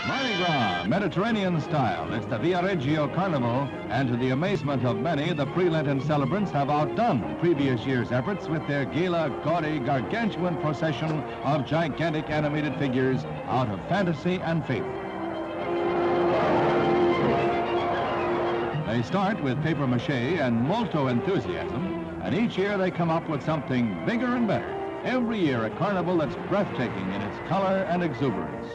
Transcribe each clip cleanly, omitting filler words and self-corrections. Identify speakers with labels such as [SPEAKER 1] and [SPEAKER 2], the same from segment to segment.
[SPEAKER 1] Mardi Gras, Mediterranean style. It's the Viareggio Carnival, and to the amazement of many, the pre-Lenten celebrants have outdone previous year's efforts with their gala, gaudy, gargantuan procession of gigantic animated figures out of fantasy and faith. They start with papier-mâché and molto enthusiasm, and each year they come up with something bigger and better. Every year a carnival that's breathtaking in its color and exuberance.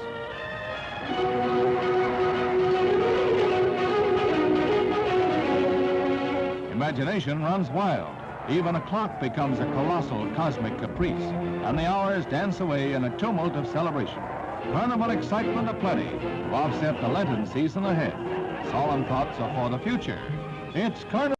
[SPEAKER 1] Imagination runs wild. Even a clock becomes a colossal cosmic caprice, and the hours dance away in a tumult of celebration. Carnival excitement aplenty to offset the Lenten season ahead. Solemn thoughts are for the future. It's Carnival.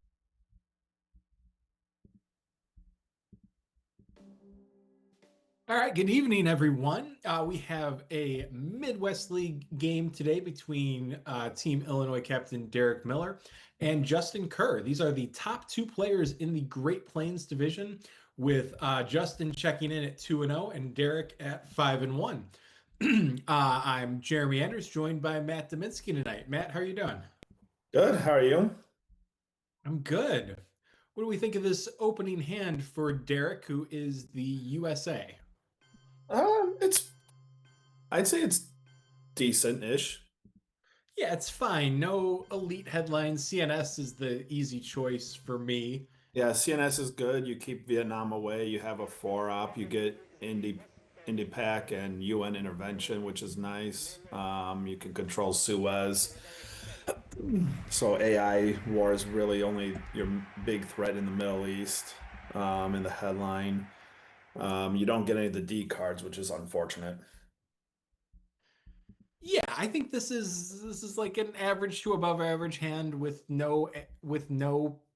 [SPEAKER 2] All right, good evening, everyone. We have a Midwest League game today between Team Illinois captain Derek Miller and Justin Kerr. These are the top two players in the Great Plains division, with Justin checking in at 2-0 and Derek at 5-1. I'm Jeremy Anders, joined by Matt Dominski tonight. Matt, how are you doing?
[SPEAKER 3] Good. How are you?
[SPEAKER 2] I'm good. What do we think of this opening hand for Derek, who is the USA?
[SPEAKER 3] I'd say it's decent-ish.
[SPEAKER 2] Yeah, it's fine. No elite headlines. CNS is the easy choice for me.
[SPEAKER 3] Yeah, CNS is good. You keep Vietnam away. You have a 4-op. You get Indy Pack and UN intervention, which is nice. You can control Suez. So AI war is really only your big threat in the Middle East, in the headline. You don't get any of the D cards, which is unfortunate.
[SPEAKER 2] Yeah, I think this is like an average to above average hand with no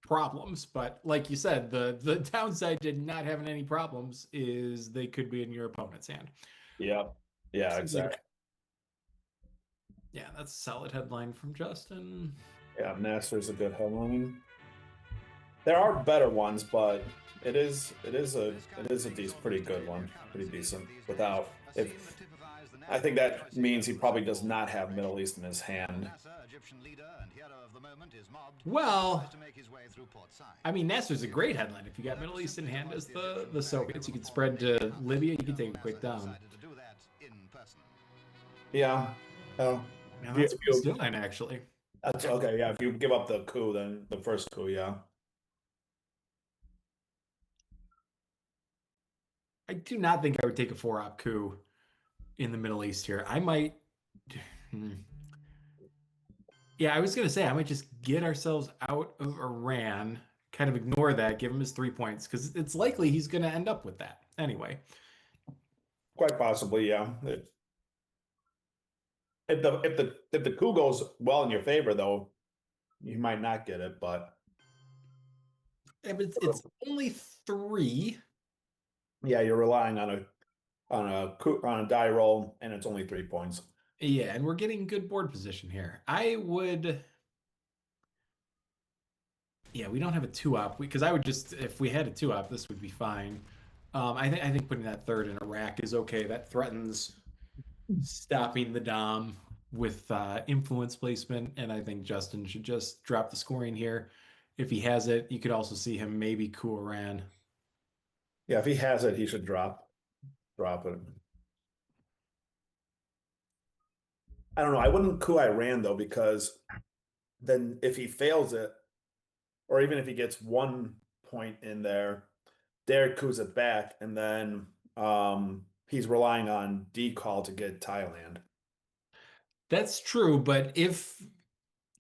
[SPEAKER 2] problems. But like you said, the downside to not having any problems is they could be in your opponent's hand.
[SPEAKER 3] Yeah. Yeah,
[SPEAKER 2] Seems like-
[SPEAKER 3] exactly.
[SPEAKER 2] yeah, that's a solid headline from Justin.
[SPEAKER 3] Yeah, Nasser's a good headline. There are better ones, but it is a decent, pretty good one, pretty decent. I think that means he probably does not have Middle East in his hand.
[SPEAKER 2] Well, I mean, Nasser's a great headline. If you got Middle East in hand as the Soviets, you could spread to Libya. You could take a quick down.
[SPEAKER 3] Yeah. Oh,
[SPEAKER 2] yeah, that's a good line, actually.
[SPEAKER 3] That's okay. Yeah, if you give up the coup, then the first coup, yeah.
[SPEAKER 2] I do not think I would take a 4-op coup in the Middle East here. I might. Yeah, I was going to say I might just get ourselves out of Iran, kind of ignore that, give him his 3 points, because it's likely he's going to end up with that anyway.
[SPEAKER 3] Quite possibly, yeah. If the coup goes well in your favor, though, you might not get it. But
[SPEAKER 2] it's only 3.
[SPEAKER 3] Yeah, you're relying on a die roll, and it's only 3 points.
[SPEAKER 2] Yeah, and we're getting good board position here. I would. Yeah, we don't have a 2-op because I would just, if we had a 2-op, this would be fine. I think putting that third in Iraq is okay. That threatens stopping the Dom with influence placement, and I think Justin should just drop the scoring here. If he has it, you could also see him maybe coup Iran.
[SPEAKER 3] Yeah, if he has it, he should drop it. I don't know. I wouldn't coup Iran though, because then if he fails it, or even if he gets 1 point in there, Derek coups it back, and then he's relying on D-call to get Thailand.
[SPEAKER 2] That's true, but if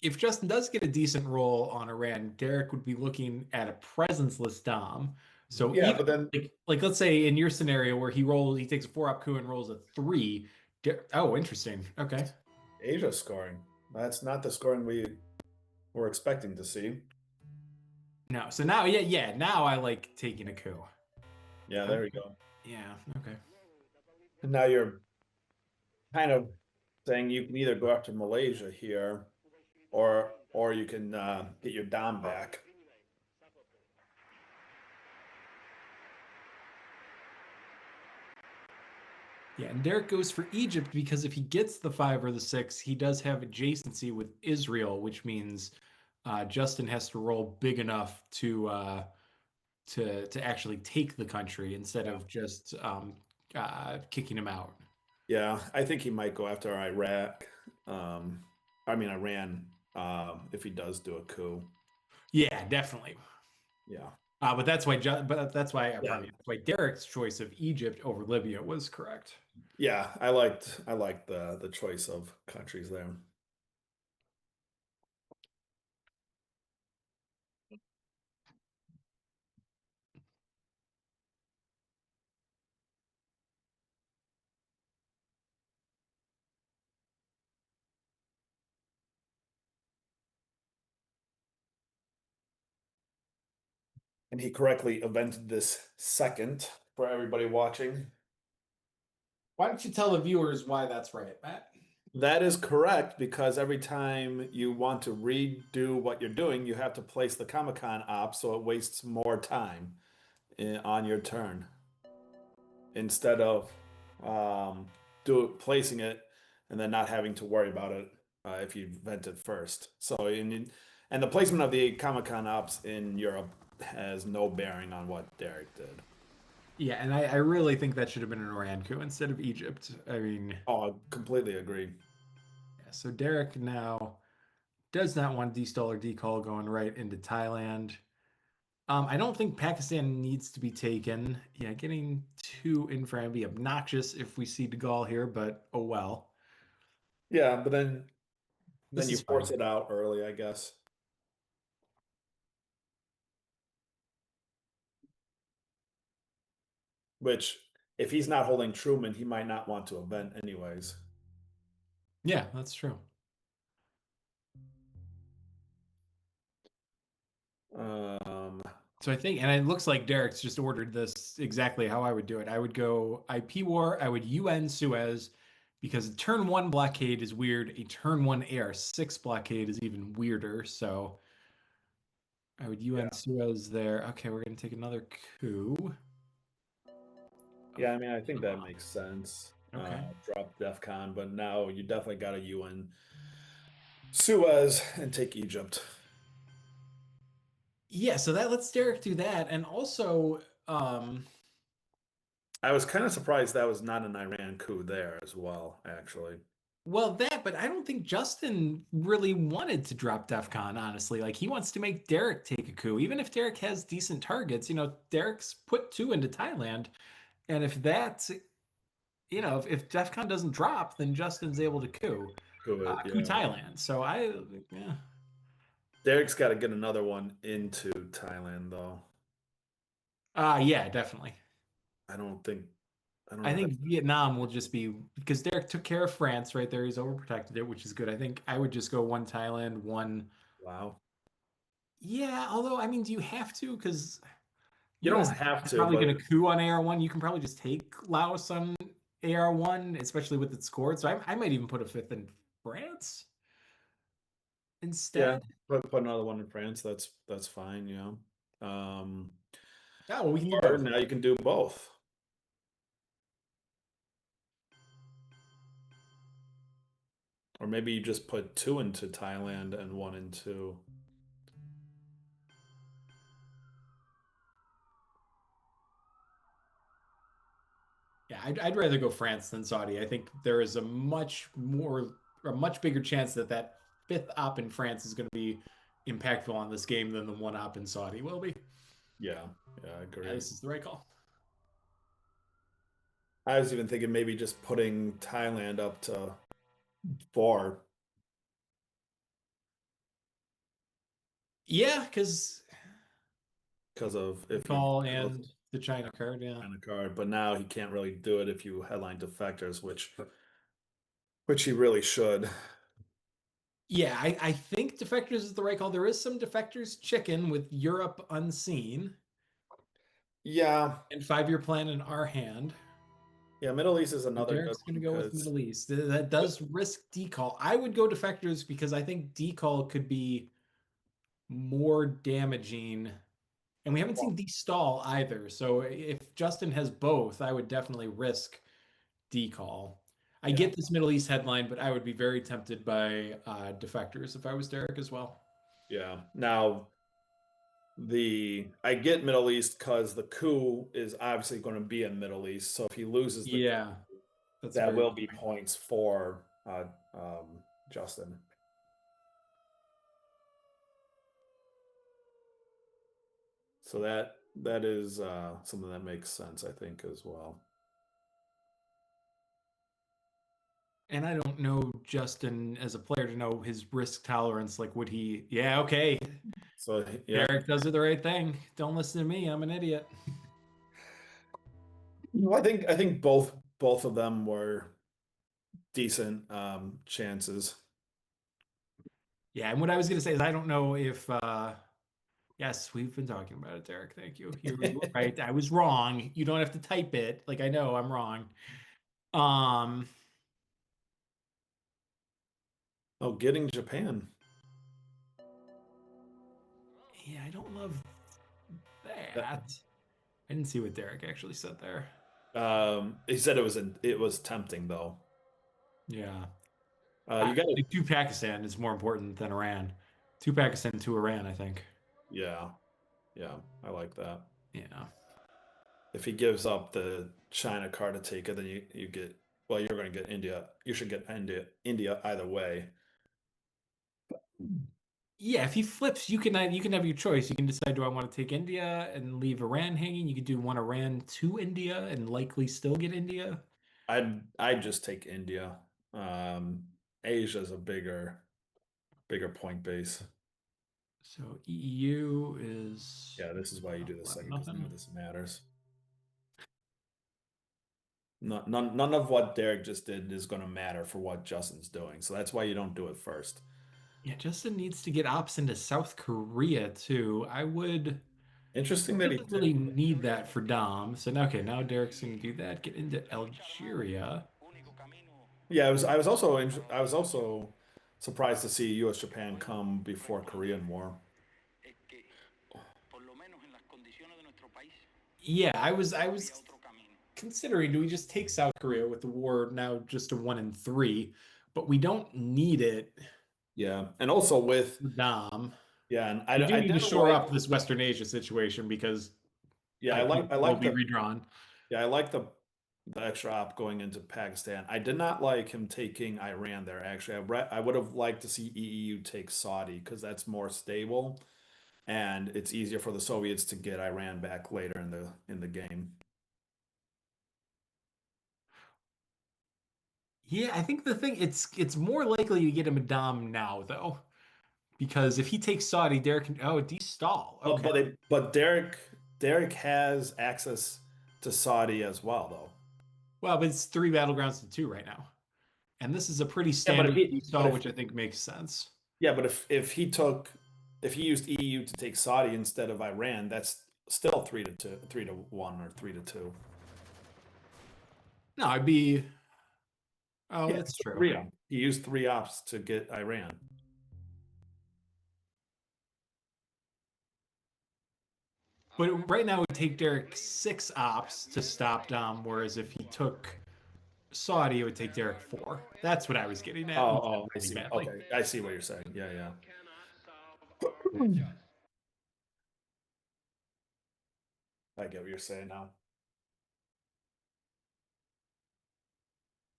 [SPEAKER 2] Justin does get a decent roll on Iran, Derek would be looking at a presence-less Dom. So
[SPEAKER 3] yeah,
[SPEAKER 2] even,
[SPEAKER 3] but then
[SPEAKER 2] like let's say in your scenario where he takes a 4-op coup and rolls a 3. Oh, interesting. Okay.
[SPEAKER 3] Asia scoring. That's not the scoring we were expecting to see.
[SPEAKER 2] No. So now, now I like taking a coup.
[SPEAKER 3] Yeah, there we go.
[SPEAKER 2] Yeah. Okay.
[SPEAKER 3] And now you're kind of saying you can either go after Malaysia here, or you can get your Dom back.
[SPEAKER 2] Yeah, and Derek goes for Egypt because if he gets the 5 or the 6, he does have adjacency with Israel, which means Justin has to roll big enough to actually take the country instead
[SPEAKER 3] Yeah.
[SPEAKER 2] of just kicking him out.
[SPEAKER 3] Yeah, I think he might go after Iraq. Um, I mean Iran, if he does do a coup.
[SPEAKER 2] Yeah, definitely.
[SPEAKER 3] Yeah.
[SPEAKER 2] But that's why, but that's why,
[SPEAKER 3] Yeah.
[SPEAKER 2] pardon me, that's why Derek's choice of Egypt over Libya was correct.
[SPEAKER 3] Yeah, I liked the choice of countries there. And he correctly invented this second for everybody watching.
[SPEAKER 2] Why don't you tell the viewers why that's right, Matt?
[SPEAKER 3] That is correct because every time you want to redo what you're doing, you have to place the Comic-Con op so it wastes more time on your turn instead of placing it and then not having to worry about it if you vent it first. So and the placement of the Comic-Con ops in Europe has no bearing on what Derek did.
[SPEAKER 2] Yeah, and I really think that should have been an Iran coup instead of Egypt. I mean,
[SPEAKER 3] Oh, I completely agree.
[SPEAKER 2] yeah, so Derek now does not want D-stall or decall going right into Thailand. I don't think Pakistan needs to be taken. Yeah, getting two in for be obnoxious if we see De Gaulle here, but oh well.
[SPEAKER 3] Yeah, but
[SPEAKER 2] This
[SPEAKER 3] then you
[SPEAKER 2] is fine.
[SPEAKER 3] force it out early, I guess. Which, if he's not holding Truman, he might not want to event anyways.
[SPEAKER 2] Yeah, that's true.
[SPEAKER 3] Um,
[SPEAKER 2] So I think, and it looks like Derek's just ordered this exactly how I would do it. I would go IP war, I would UN Suez, because a turn one blockade is weird. A turn one AR6 blockade is even weirder. So I would UN
[SPEAKER 3] yeah,
[SPEAKER 2] Suez there. Okay, we're gonna take another coup.
[SPEAKER 3] yeah. I mean, I think that makes sense.
[SPEAKER 2] Okay.
[SPEAKER 3] Drop DEFCON, but now you definitely got a UN Suez and take Egypt.
[SPEAKER 2] Yeah, so that lets Derek do that. And also,
[SPEAKER 3] I was kind of surprised that was not an Iran coup there as well, actually.
[SPEAKER 2] well, that, but I don't think Justin really wanted to drop DEF CON, honestly. Like, he wants to make Derek take a coup. Even if Derek has decent targets, Derek's put two into Thailand. And if that's, if DEF CON doesn't drop, then Justin's able to
[SPEAKER 3] Coup it,
[SPEAKER 2] coup
[SPEAKER 3] yeah.
[SPEAKER 2] Thailand. So yeah.
[SPEAKER 3] Derek's got to get another one into Thailand, though.
[SPEAKER 2] Yeah, definitely.
[SPEAKER 3] I don't think, I don't
[SPEAKER 2] I
[SPEAKER 3] know if
[SPEAKER 2] think
[SPEAKER 3] that's,
[SPEAKER 2] Vietnam will just be because Derek took care of France right there. He's overprotected it, which is good. I think I would just go one Thailand, one.
[SPEAKER 3] wow.
[SPEAKER 2] Yeah, although I mean, do you have to? Because
[SPEAKER 3] You don't
[SPEAKER 2] US
[SPEAKER 3] have
[SPEAKER 2] is
[SPEAKER 3] to,
[SPEAKER 2] probably
[SPEAKER 3] but
[SPEAKER 2] going to coup on AR1. You can probably just take Laos on AR1, especially with its scored. So I might even put a fifth in France
[SPEAKER 3] yeah,
[SPEAKER 2] instead.
[SPEAKER 3] put another one in France. That's fine, you know.
[SPEAKER 2] Oh, well, we can do
[SPEAKER 3] Or
[SPEAKER 2] both.
[SPEAKER 3] now you can do both. Or maybe you just put two into Thailand and one into.
[SPEAKER 2] Yeah, I'd rather go France than Saudi. I think there is a much bigger chance that that fifth op in France is going to be impactful on this game than the one op in Saudi will be.
[SPEAKER 3] Yeah, yeah, I
[SPEAKER 2] Yeah,
[SPEAKER 3] agree.
[SPEAKER 2] this is the right call.
[SPEAKER 3] I was even thinking maybe just putting Thailand up to four.
[SPEAKER 2] Yeah, because
[SPEAKER 3] Because of
[SPEAKER 2] the
[SPEAKER 3] if he
[SPEAKER 2] call
[SPEAKER 3] goes
[SPEAKER 2] and the China card. Yeah.
[SPEAKER 3] on a card, but now he can't really do it if you headline defectors, which he really should.
[SPEAKER 2] Yeah, I think Defectors is the right call. There is some Defectors chicken with Europe unseen
[SPEAKER 3] Yeah,
[SPEAKER 2] and 5-year plan in our hand.
[SPEAKER 3] yeah, Middle East is
[SPEAKER 2] So
[SPEAKER 3] another good
[SPEAKER 2] Derek's going to
[SPEAKER 3] one
[SPEAKER 2] go with
[SPEAKER 3] because
[SPEAKER 2] Middle East. That does risk decall. I would go Defectors because I think decall could be more damaging. And we haven't seen
[SPEAKER 3] well,
[SPEAKER 2] D stall either. So if Justin has both, I would definitely risk D call. I get this Middle East headline, but I would be very tempted by defectors if I was Derek as well.
[SPEAKER 3] Yeah. Now, I get Middle East because the coup is obviously going to be in Middle East. So if he loses the
[SPEAKER 2] Yeah, that's
[SPEAKER 3] that
[SPEAKER 2] very
[SPEAKER 3] will be points for Justin. So that is something that makes sense, I think, as well.
[SPEAKER 2] And I don't know Justin as a player to know his risk tolerance. Like, would he? Yeah, okay.
[SPEAKER 3] So yeah,
[SPEAKER 2] Derek does it the right thing. Don't listen to me. I'm an idiot.
[SPEAKER 3] well, I think both of them were decent chances.
[SPEAKER 2] Yeah, and what I was gonna say is I don't know if yes, we've been talking about it, Derek. Thank you. You were right. I was wrong. You don't have to type it. Like I know I'm wrong. Um
[SPEAKER 3] Oh, getting Japan.
[SPEAKER 2] yeah, I don't love
[SPEAKER 3] That-
[SPEAKER 2] that. I didn't see what Derek actually said there.
[SPEAKER 3] He said it was tempting though.
[SPEAKER 2] Yeah.
[SPEAKER 3] You got to
[SPEAKER 2] Like to Pakistan is more important than Iran. To Pakistan to Iran, I think.
[SPEAKER 3] yeah, yeah, I like that.
[SPEAKER 2] Yeah.
[SPEAKER 3] If he gives up the China card to take it, then you get well, you're going to get India. You should get India either way.
[SPEAKER 2] Yeah, if he flips, you can have your choice. You can decide, do I want to take India and leave Iran hanging? You could do one Iran to India and likely still get India.
[SPEAKER 3] I'd just take India. Um, Asia's a bigger point base.
[SPEAKER 2] So EU is
[SPEAKER 3] Yeah, this is why you do the
[SPEAKER 2] 11
[SPEAKER 3] second because none
[SPEAKER 2] nothing.
[SPEAKER 3] of this matters. None of what Derek just did is going to matter for what Justin's doing. So that's why you don't do it first.
[SPEAKER 2] Yeah, Justin needs to get ops into South Korea too. He
[SPEAKER 3] Interesting that he
[SPEAKER 2] doesn't really
[SPEAKER 3] did.
[SPEAKER 2] need that for Dom. So now, okay, now Derek's gonna do that. Get into Algeria.
[SPEAKER 3] Yeah, I was also surprised to see U.S. Japan come before Korean War.
[SPEAKER 2] Yeah, I was considering, do we just take South Korea with the war now just a 1-3, but we don't need it
[SPEAKER 3] Yeah, and also with
[SPEAKER 2] for Dom.
[SPEAKER 3] yeah, and
[SPEAKER 2] We do
[SPEAKER 3] I
[SPEAKER 2] need to
[SPEAKER 3] didn't
[SPEAKER 2] shore
[SPEAKER 3] like
[SPEAKER 2] up this Western Asia situation because
[SPEAKER 3] yeah
[SPEAKER 2] IP
[SPEAKER 3] I
[SPEAKER 2] will
[SPEAKER 3] like
[SPEAKER 2] be redrawn.
[SPEAKER 3] I like the extra op going into Pakistan. I did not like him taking Iran there. Actually, I would have liked to see EU take Saudi because that's more stable and it's easier for the Soviets to get Iran back later in the game.
[SPEAKER 2] Yeah, I think the thing it's more likely to get him a Dom now though, because if he takes Saudi, Derek can de-stall. Okay.
[SPEAKER 3] But Derek has access to Saudi as well though.
[SPEAKER 2] Well, but it's 3 battlegrounds to 2 right now. And this is a pretty
[SPEAKER 3] Yeah,
[SPEAKER 2] standard de-stall, which I think makes sense.
[SPEAKER 3] but if he used EU to take Saudi instead of Iran, that's still 3-2, 3-1, or 3-2.
[SPEAKER 2] No, I'd be oh,
[SPEAKER 3] Yeah,
[SPEAKER 2] that's true.
[SPEAKER 3] three ops. He used three ops to get Iran.
[SPEAKER 2] But right now it would take Derek 6 ops to stop Dom, whereas if he took Saudi, it would take Derek 4. That's what I was getting at.
[SPEAKER 3] I
[SPEAKER 2] Really
[SPEAKER 3] see.
[SPEAKER 2] badly.
[SPEAKER 3] Okay, I see what you're saying. Yeah, yeah. I get what you're saying now.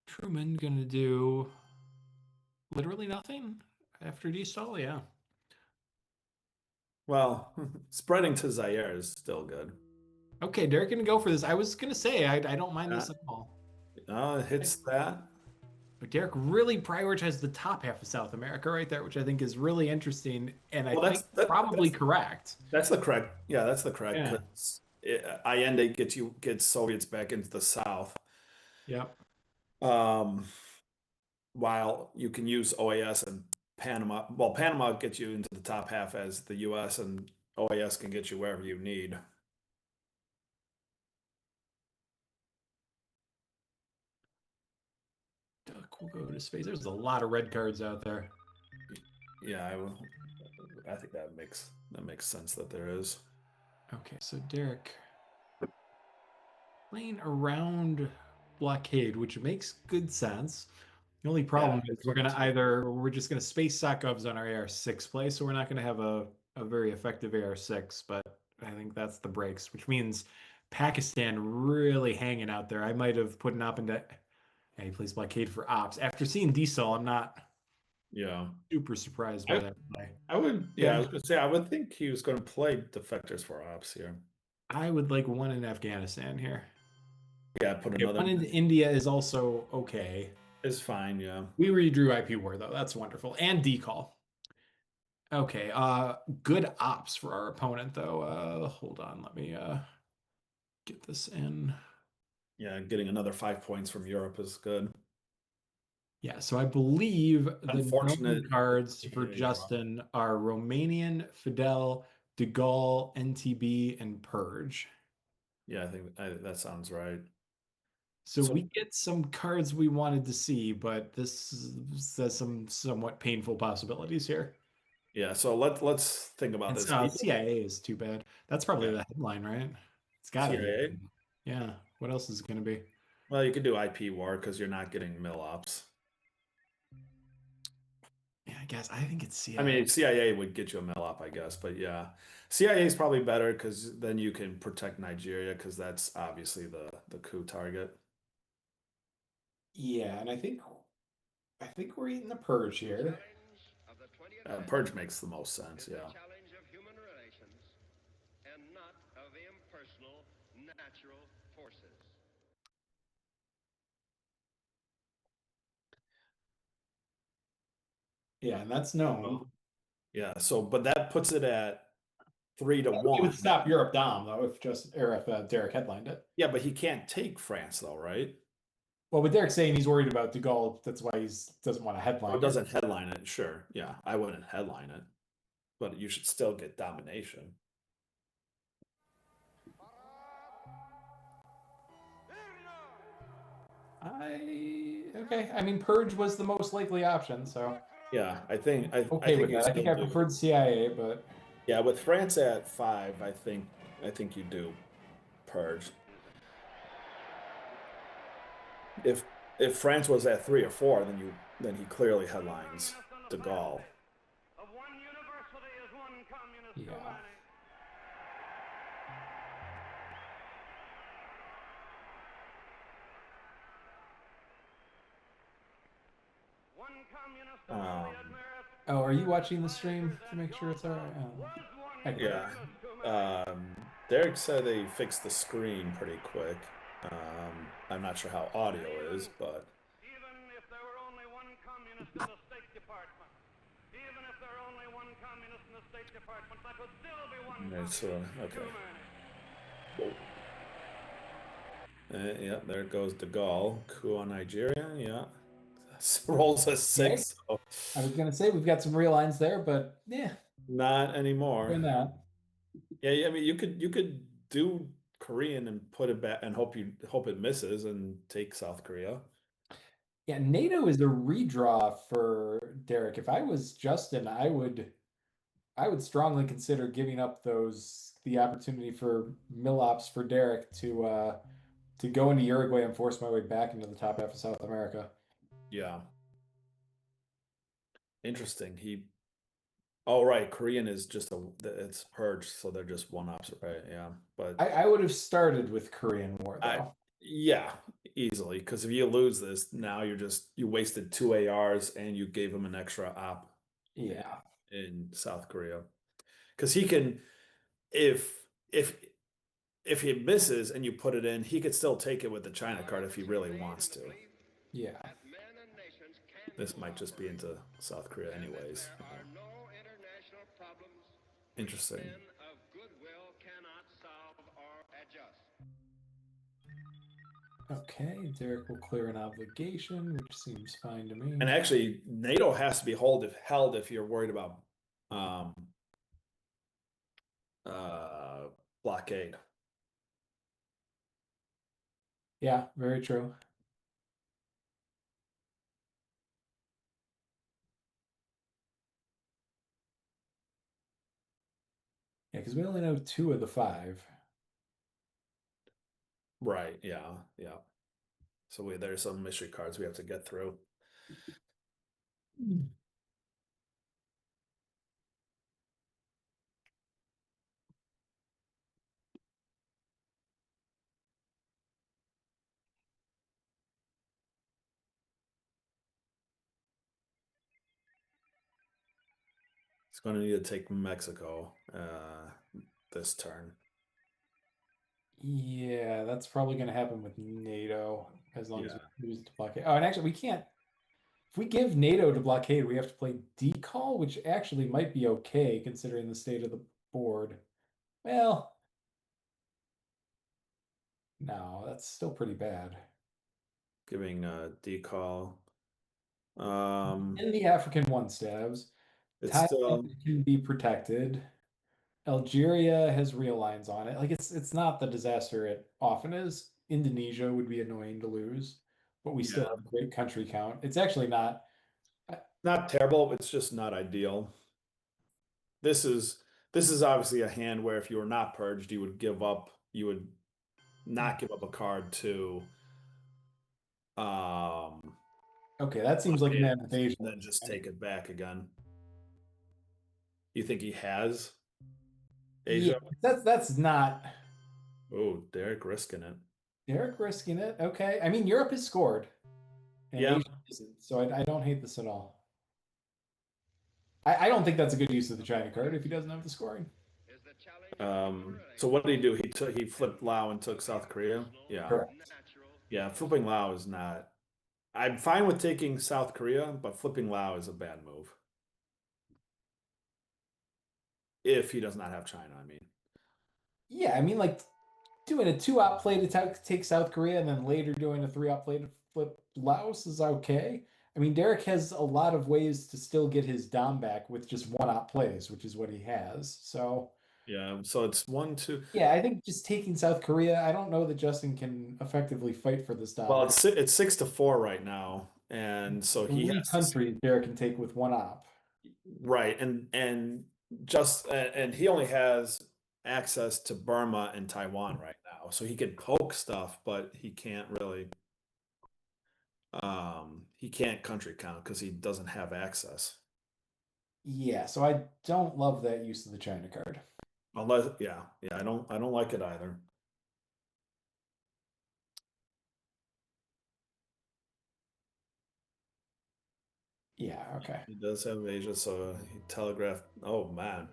[SPEAKER 2] Truman gonna do literally nothing after de-stall, yeah.
[SPEAKER 3] Well, spreading to Zaire is still good.
[SPEAKER 2] Okay, Derek gonna go for this. I was gonna say I don't mind this at all.
[SPEAKER 3] It hits that.
[SPEAKER 2] But Derek really prioritized the top half of South America right there, which I think is really interesting, and I
[SPEAKER 3] Well,
[SPEAKER 2] think probably correct.
[SPEAKER 3] that's the correct. Yeah, that's the correct.
[SPEAKER 2] Yeah.
[SPEAKER 3] 'Cause Allende gets Soviets back into the south.
[SPEAKER 2] Yep.
[SPEAKER 3] Um, while you can use OAS and Panama. Well, Panama gets you into the top half as the U.S. and OAS can get you wherever you need.
[SPEAKER 2] Duck will go to space. There's a lot of red cards out there.
[SPEAKER 3] Yeah, I think that makes sense that there is.
[SPEAKER 2] Okay, so Derek playing around blockade, which makes good sense. The only
[SPEAKER 3] Yeah,
[SPEAKER 2] problem is
[SPEAKER 3] makes
[SPEAKER 2] we're gonna
[SPEAKER 3] sense.
[SPEAKER 2] we're just gonna space Sokovs on our AR-6 play, so we're not gonna have a very effective AR-6, but I think that's the breaks, which means Pakistan really hanging out there. I might have put an op into he plays blockade for ops. After seeing Diesel, I'm not
[SPEAKER 3] Yeah.
[SPEAKER 2] super surprised by
[SPEAKER 3] I
[SPEAKER 2] that play.
[SPEAKER 3] I would, yeah, I
[SPEAKER 2] Yeah.
[SPEAKER 3] was gonna say I would think he was gonna play defectors for ops here.
[SPEAKER 2] I would like one in Afghanistan here.
[SPEAKER 3] Yeah, put
[SPEAKER 2] Okay,
[SPEAKER 3] another
[SPEAKER 2] one in India is also okay.
[SPEAKER 3] is fine, yeah.
[SPEAKER 2] We redrew IP war though. That's wonderful. And decall. Okay, good ops for our opponent though. Hold on, let me get this in.
[SPEAKER 3] Yeah, getting another 5 points from Europe is good.
[SPEAKER 2] Yeah, so I believe the known
[SPEAKER 3] Unfortunate.
[SPEAKER 2] cards for
[SPEAKER 3] Yeah, draw.
[SPEAKER 2] Justin are Romanian, Fidel, De Gaulle, NTB, and Purge.
[SPEAKER 3] Yeah, I think that sounds right.
[SPEAKER 2] So we
[SPEAKER 3] So
[SPEAKER 2] get some cards we wanted to see, but this says some somewhat painful possibilities here.
[SPEAKER 3] yeah, so let's think about
[SPEAKER 2] And
[SPEAKER 3] this.
[SPEAKER 2] so CIA is too bad. That's probably
[SPEAKER 3] Yeah,
[SPEAKER 2] the headline, right? It's got to be.
[SPEAKER 3] CIA.
[SPEAKER 2] Yeah. What else is it going to be?
[SPEAKER 3] Well, you could do IP war because you're not getting mill ops.
[SPEAKER 2] Yeah, I guess I think it's
[SPEAKER 3] I
[SPEAKER 2] CIA.
[SPEAKER 3] mean, CIA would get you a mill op, I guess, but yeah, CIA is probably better because then you can protect Nigeria because that's obviously the coup target.
[SPEAKER 2] Yeah, and I think we're eating the purge here.
[SPEAKER 3] Purge makes the most sense. Yeah,
[SPEAKER 2] Yeah, and that's known.
[SPEAKER 3] yeah. So, but that puts it at 3-1.
[SPEAKER 2] It would stop Europe Dom though if Derek headlined it.
[SPEAKER 3] Yeah, but he can't take France though, right?
[SPEAKER 2] Well, with Derek saying he's worried about De Gaulle, that's why he doesn't want to
[SPEAKER 3] Or
[SPEAKER 2] headline
[SPEAKER 3] it
[SPEAKER 2] it.
[SPEAKER 3] doesn't headline it. Sure. Yeah, I wouldn't headline it, but you should still get domination.
[SPEAKER 2] Okay. I mean, Purge was the most likely option, so
[SPEAKER 3] Yeah, I
[SPEAKER 2] okay
[SPEAKER 3] think
[SPEAKER 2] with
[SPEAKER 3] you
[SPEAKER 2] that. I
[SPEAKER 3] still
[SPEAKER 2] think I
[SPEAKER 3] do.
[SPEAKER 2] preferred CIA, but
[SPEAKER 3] Yeah, with France at 5, I think you do purge. If if France was at 3 or 4, then he clearly headlines De Gaulle.
[SPEAKER 2] yeah.
[SPEAKER 3] Um,
[SPEAKER 2] Oh, are you watching the stream to make sure it's all right? I can
[SPEAKER 3] yeah. Derek said they fixed the screen pretty quick. I'm not sure how audio is, but it's okay. Whoa. Yeah, there goes De Gaulle. Coup on Nigeria. Yeah. Rolls a
[SPEAKER 2] Okay.
[SPEAKER 3] 6. So
[SPEAKER 2] I was gonna say we've got some real lines there, but yeah,
[SPEAKER 3] not
[SPEAKER 2] doing
[SPEAKER 3] anymore.
[SPEAKER 2] that.
[SPEAKER 3] Yeah, I mean you could do Korean and put it back and hope it misses and take South Korea.
[SPEAKER 2] Yeah, NATO is a redraw for Derek. If I was Justin, I would strongly consider giving up the opportunity for Millops for Derek to go into Uruguay and force my way back into the top half of South America.
[SPEAKER 3] Yeah. Interesting. Oh right, Korean is just it's purged, so they're just one ops, right? Yeah. But
[SPEAKER 2] I would have started with Korean War
[SPEAKER 3] I
[SPEAKER 2] though.
[SPEAKER 3] yeah, easily. Because if you lose this, now you wasted 2 ARs and you gave him an extra op
[SPEAKER 2] Yeah.
[SPEAKER 3] in South Korea. Because he can if if if he misses and you put it in, he could still take it with the China card if he really wants to.
[SPEAKER 2] Yeah.
[SPEAKER 3] This might just be into South Korea anyways. Interesting.
[SPEAKER 2] Okay, Derek will clear an obligation, which seems fine to me.
[SPEAKER 3] And actually, NATO has to be held if you're worried about um, blockade.
[SPEAKER 2] Yeah, very true. Yeah, because we only know 2 of the 5.
[SPEAKER 3] Right. Yeah. Yeah. So there's some mystery cards we have to get through. It's going to need to take Mexico this turn.
[SPEAKER 2] Yeah, that's probably going to happen with NATO as long as
[SPEAKER 3] Yeah.
[SPEAKER 2] we lose to blockade. Oh, and actually, we can't. If we give NATO to blockade, we have to play decall, which actually might be okay considering the state of the board. Well, no, that's still pretty bad.
[SPEAKER 3] Giving decall.
[SPEAKER 2] In the African one stabs,
[SPEAKER 3] It's
[SPEAKER 2] Thailand
[SPEAKER 3] still
[SPEAKER 2] can be protected. Algeria has real lines on it. Like it's not the disaster it often is. Indonesia would be annoying to lose, but we still
[SPEAKER 3] Yeah.
[SPEAKER 2] have a great country count. It's actually not.
[SPEAKER 3] not terrible. It's just not ideal. This is obviously a hand where if you were not purged, you would give up. You would not give up a card to um
[SPEAKER 2] Okay, that seems like an
[SPEAKER 3] and
[SPEAKER 2] advantage.
[SPEAKER 3] then just take it back again. You think he has
[SPEAKER 2] Yeah,
[SPEAKER 3] Asia?
[SPEAKER 2] that's not
[SPEAKER 3] Oh, Derek risking it.
[SPEAKER 2] Derek risking it. Okay, I mean Europe has scored, and
[SPEAKER 3] Yeah.
[SPEAKER 2] Asia isn't, so I don't hate this at all. I don't think that's a good use of the China card if he doesn't have the scoring.
[SPEAKER 3] So what did he do? He flipped Lao and took South Korea. Yeah.
[SPEAKER 2] Correct.
[SPEAKER 3] Yeah, flipping Lao is not. I'm fine with taking South Korea, but flipping Lao is a bad move. If he does not have China, I mean.
[SPEAKER 2] Yeah, I mean like doing a 2-op play to take South Korea and then later doing a 3-op play to flip Laos is okay. I mean, Derek has a lot of ways to still get his Dom back with just 1-op plays, which is what he has. So
[SPEAKER 3] Yeah, so it's 1, 2.
[SPEAKER 2] yeah, I think just taking South Korea, I don't know that Justin can effectively fight for this Dom.
[SPEAKER 3] Well, it's 6-4 right now, and so he
[SPEAKER 2] Three
[SPEAKER 3] has
[SPEAKER 2] countries Derek can take with 1-op.
[SPEAKER 3] right, and he only has access to Burma and Taiwan right now, so he could poke stuff, but he can't country count because he doesn't have access.
[SPEAKER 2] Yeah, so I don't love that use of the China card.
[SPEAKER 3] Unless, yeah, I don't like it either.
[SPEAKER 2] Yeah, okay.
[SPEAKER 3] He does have Asia, so he telegraphed. Oh man,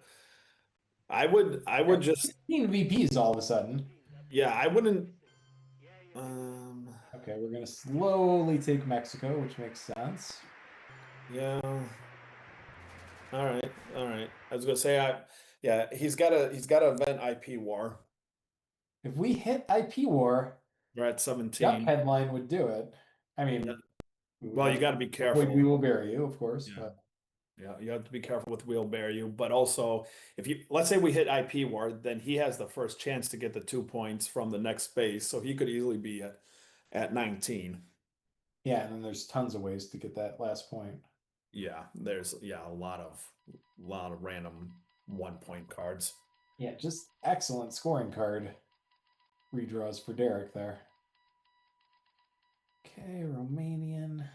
[SPEAKER 3] I would just
[SPEAKER 2] 15 VPs all of a sudden.
[SPEAKER 3] yeah, I wouldn't.
[SPEAKER 2] Okay, we're gonna slowly take Mexico, which makes sense.
[SPEAKER 3] Yeah. All right, all right. I was gonna say yeah, he's got to event IP war.
[SPEAKER 2] If we hit IP war,
[SPEAKER 3] We're at
[SPEAKER 2] Duck
[SPEAKER 3] 17.
[SPEAKER 2] headline would do it. I mean,
[SPEAKER 3] Yeah. Well, you got to be careful.
[SPEAKER 2] We will bury you, of course.
[SPEAKER 3] Yeah.
[SPEAKER 2] But
[SPEAKER 3] Yeah, you have to be careful with We'll Bear You, but also if you let's say we hit IP war, then he has the first chance to get the 2 points from the next space, so he could easily be at 19.
[SPEAKER 2] yeah, and then there's tons of ways to get that last point.
[SPEAKER 3] Yeah, there's a lot of random 1-point cards.
[SPEAKER 2] Yeah, just excellent scoring card redraws for Derek there. Okay, Romanian.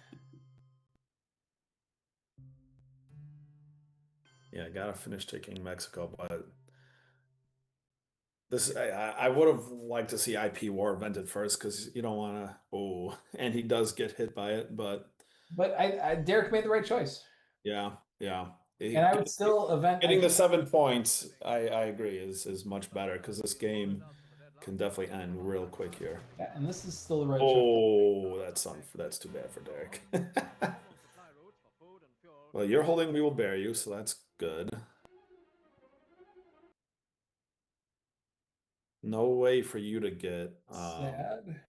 [SPEAKER 3] Yeah, I gotta finish taking Mexico, but this I would have liked to see IP war evented first because you don't want to. Oh, and he does get hit by it, but
[SPEAKER 2] Derek made the right choice.
[SPEAKER 3] yeah.
[SPEAKER 2] And I would still event
[SPEAKER 3] Getting the 7 points. I agree is much better because this game can definitely end real quick here.
[SPEAKER 2] Yeah, and this is still the right
[SPEAKER 3] choice. That's too bad for Derek. Well, you're holding We Will Bear You, so that's good. No way for you to get
[SPEAKER 2] sad.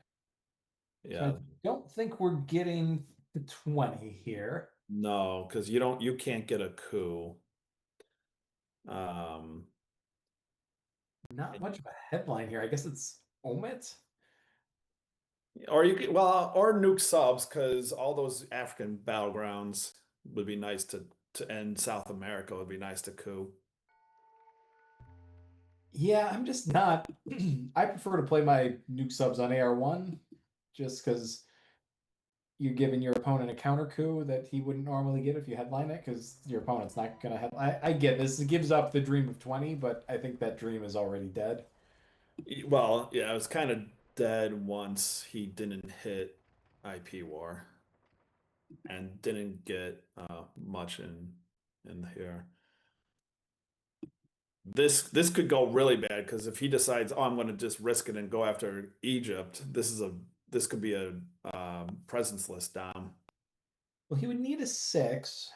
[SPEAKER 3] Yeah.
[SPEAKER 2] So I don't think we're getting to 20 here.
[SPEAKER 3] No, because you can't get a coup.
[SPEAKER 2] Not much of a headline here. I guess it's Omit.
[SPEAKER 3] Or you could, or nuke subs because all those African battlegrounds would be nice to end. South America would be nice to coup.
[SPEAKER 2] Yeah, I'm just not. I prefer to play my nuke subs on AR1 just because you're giving your opponent a counter coup that he wouldn't normally get if you headline it, because your opponent's not gonna have. I get this. It gives up the dream of 20, but I think that dream is already dead.
[SPEAKER 3] Well, yeah, it was kind of dead once he didn't hit IP War and didn't get much in here. This could go really bad because if he decides, oh, I'm going to just risk it and go after Egypt, this could be a presence list Dom.
[SPEAKER 2] Well, he would need a 6.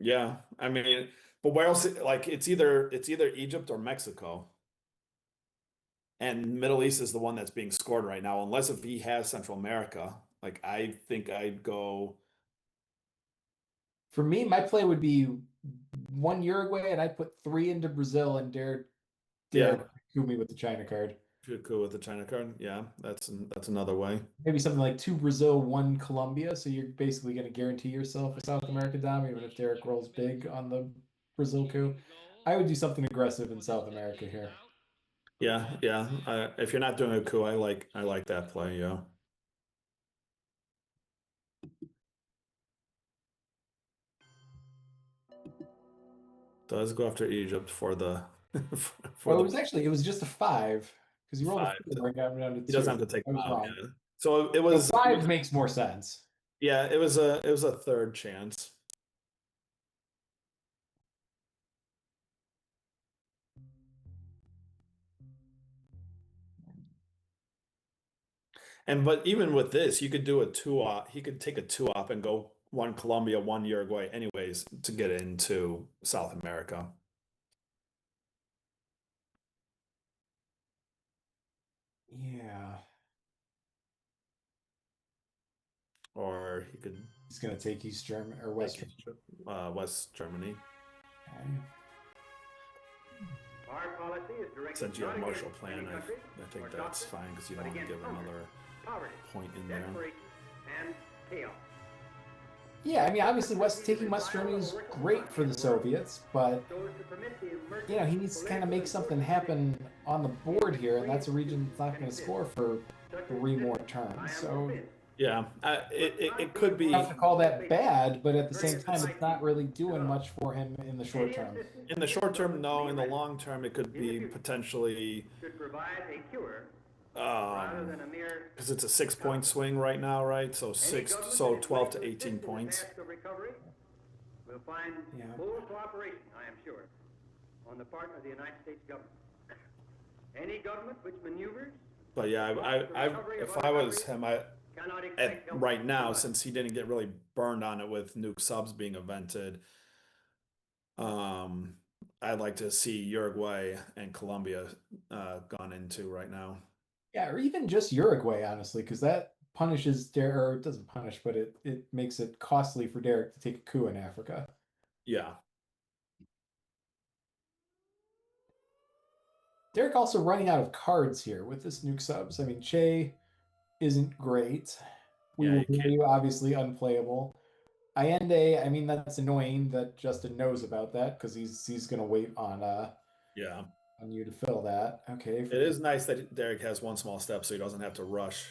[SPEAKER 3] Yeah, I mean, but where else? Like it's either Egypt or Mexico, and Middle East is the one that's being scored right now. Unless if he has Central America, like I think I'd go.
[SPEAKER 2] For me, my play would be 1 Uruguay, and I'd put 3 into Brazil and dare
[SPEAKER 3] Yeah,
[SPEAKER 2] coup me with the China card.
[SPEAKER 3] if you're cool with the China card, yeah, that's another way.
[SPEAKER 2] Maybe something like 2 Brazil, 1 Colombia. So you're basically going to guarantee yourself a South American dom, even if Derek rolls big on the Brazil coup. I would do something aggressive in South America here.
[SPEAKER 3] Yeah, yeah. If you're not doing a coup, I like that play. Yeah. Does go after Egypt for the for
[SPEAKER 2] Well,
[SPEAKER 3] the
[SPEAKER 2] it was just a 5 because you rolled a
[SPEAKER 3] five.
[SPEAKER 2] 4 and got me down to
[SPEAKER 3] He
[SPEAKER 2] 2.
[SPEAKER 3] doesn't have to take
[SPEAKER 2] I was
[SPEAKER 3] them out.
[SPEAKER 2] wrong.
[SPEAKER 3] Yeah. So it
[SPEAKER 2] So
[SPEAKER 3] was
[SPEAKER 2] 5 makes more sense.
[SPEAKER 3] yeah, it was a third chance. And but even with this, you could do a two op. He could take a two op and go one Colombia, one Uruguay, anyways, to get into South America.
[SPEAKER 2] Yeah.
[SPEAKER 3] Or he could
[SPEAKER 2] He's going to take East Germany or West
[SPEAKER 3] take West Germany.
[SPEAKER 2] Germany.
[SPEAKER 3] Since you have Marshall Plan, I think that's fine because you don't want to give another point in there.
[SPEAKER 2] Yeah, I mean, obviously, taking West Germany is great for the Soviets, but he needs to kind of make something happen on the board here, and that's a region that's not going to score for 3 more turns. So
[SPEAKER 3] yeah, it could be.
[SPEAKER 2] Tough to call that bad, but at the same time, it's not really doing much for him in the short term.
[SPEAKER 3] In the short term, no. In the long term, it could be potentially. Because it's a 6-point swing right now, right? So 12 to 18 points.
[SPEAKER 4] We'll find full cooperation, I am sure, on the part of the United States government. Any government which maneuvers.
[SPEAKER 3] But yeah, if I was him, right now, since he didn't get really burned on it with nuke subs being invented, I'd like to see Uruguay and Colombia gone into right now.
[SPEAKER 2] Yeah, or even just Uruguay, honestly, because that punishes Derek, or it doesn't punish, but it makes it costly for Derek to take a coup in Africa.
[SPEAKER 3] Yeah.
[SPEAKER 2] Derek also running out of cards here with this nuke subs. I mean, Che isn't great. We will you obviously unplayable. Allende, I mean, that's annoying that Justin knows about that because he's gonna wait on on you to fill that. Okay.
[SPEAKER 3] It is nice that Derek has one small step so he doesn't have to rush.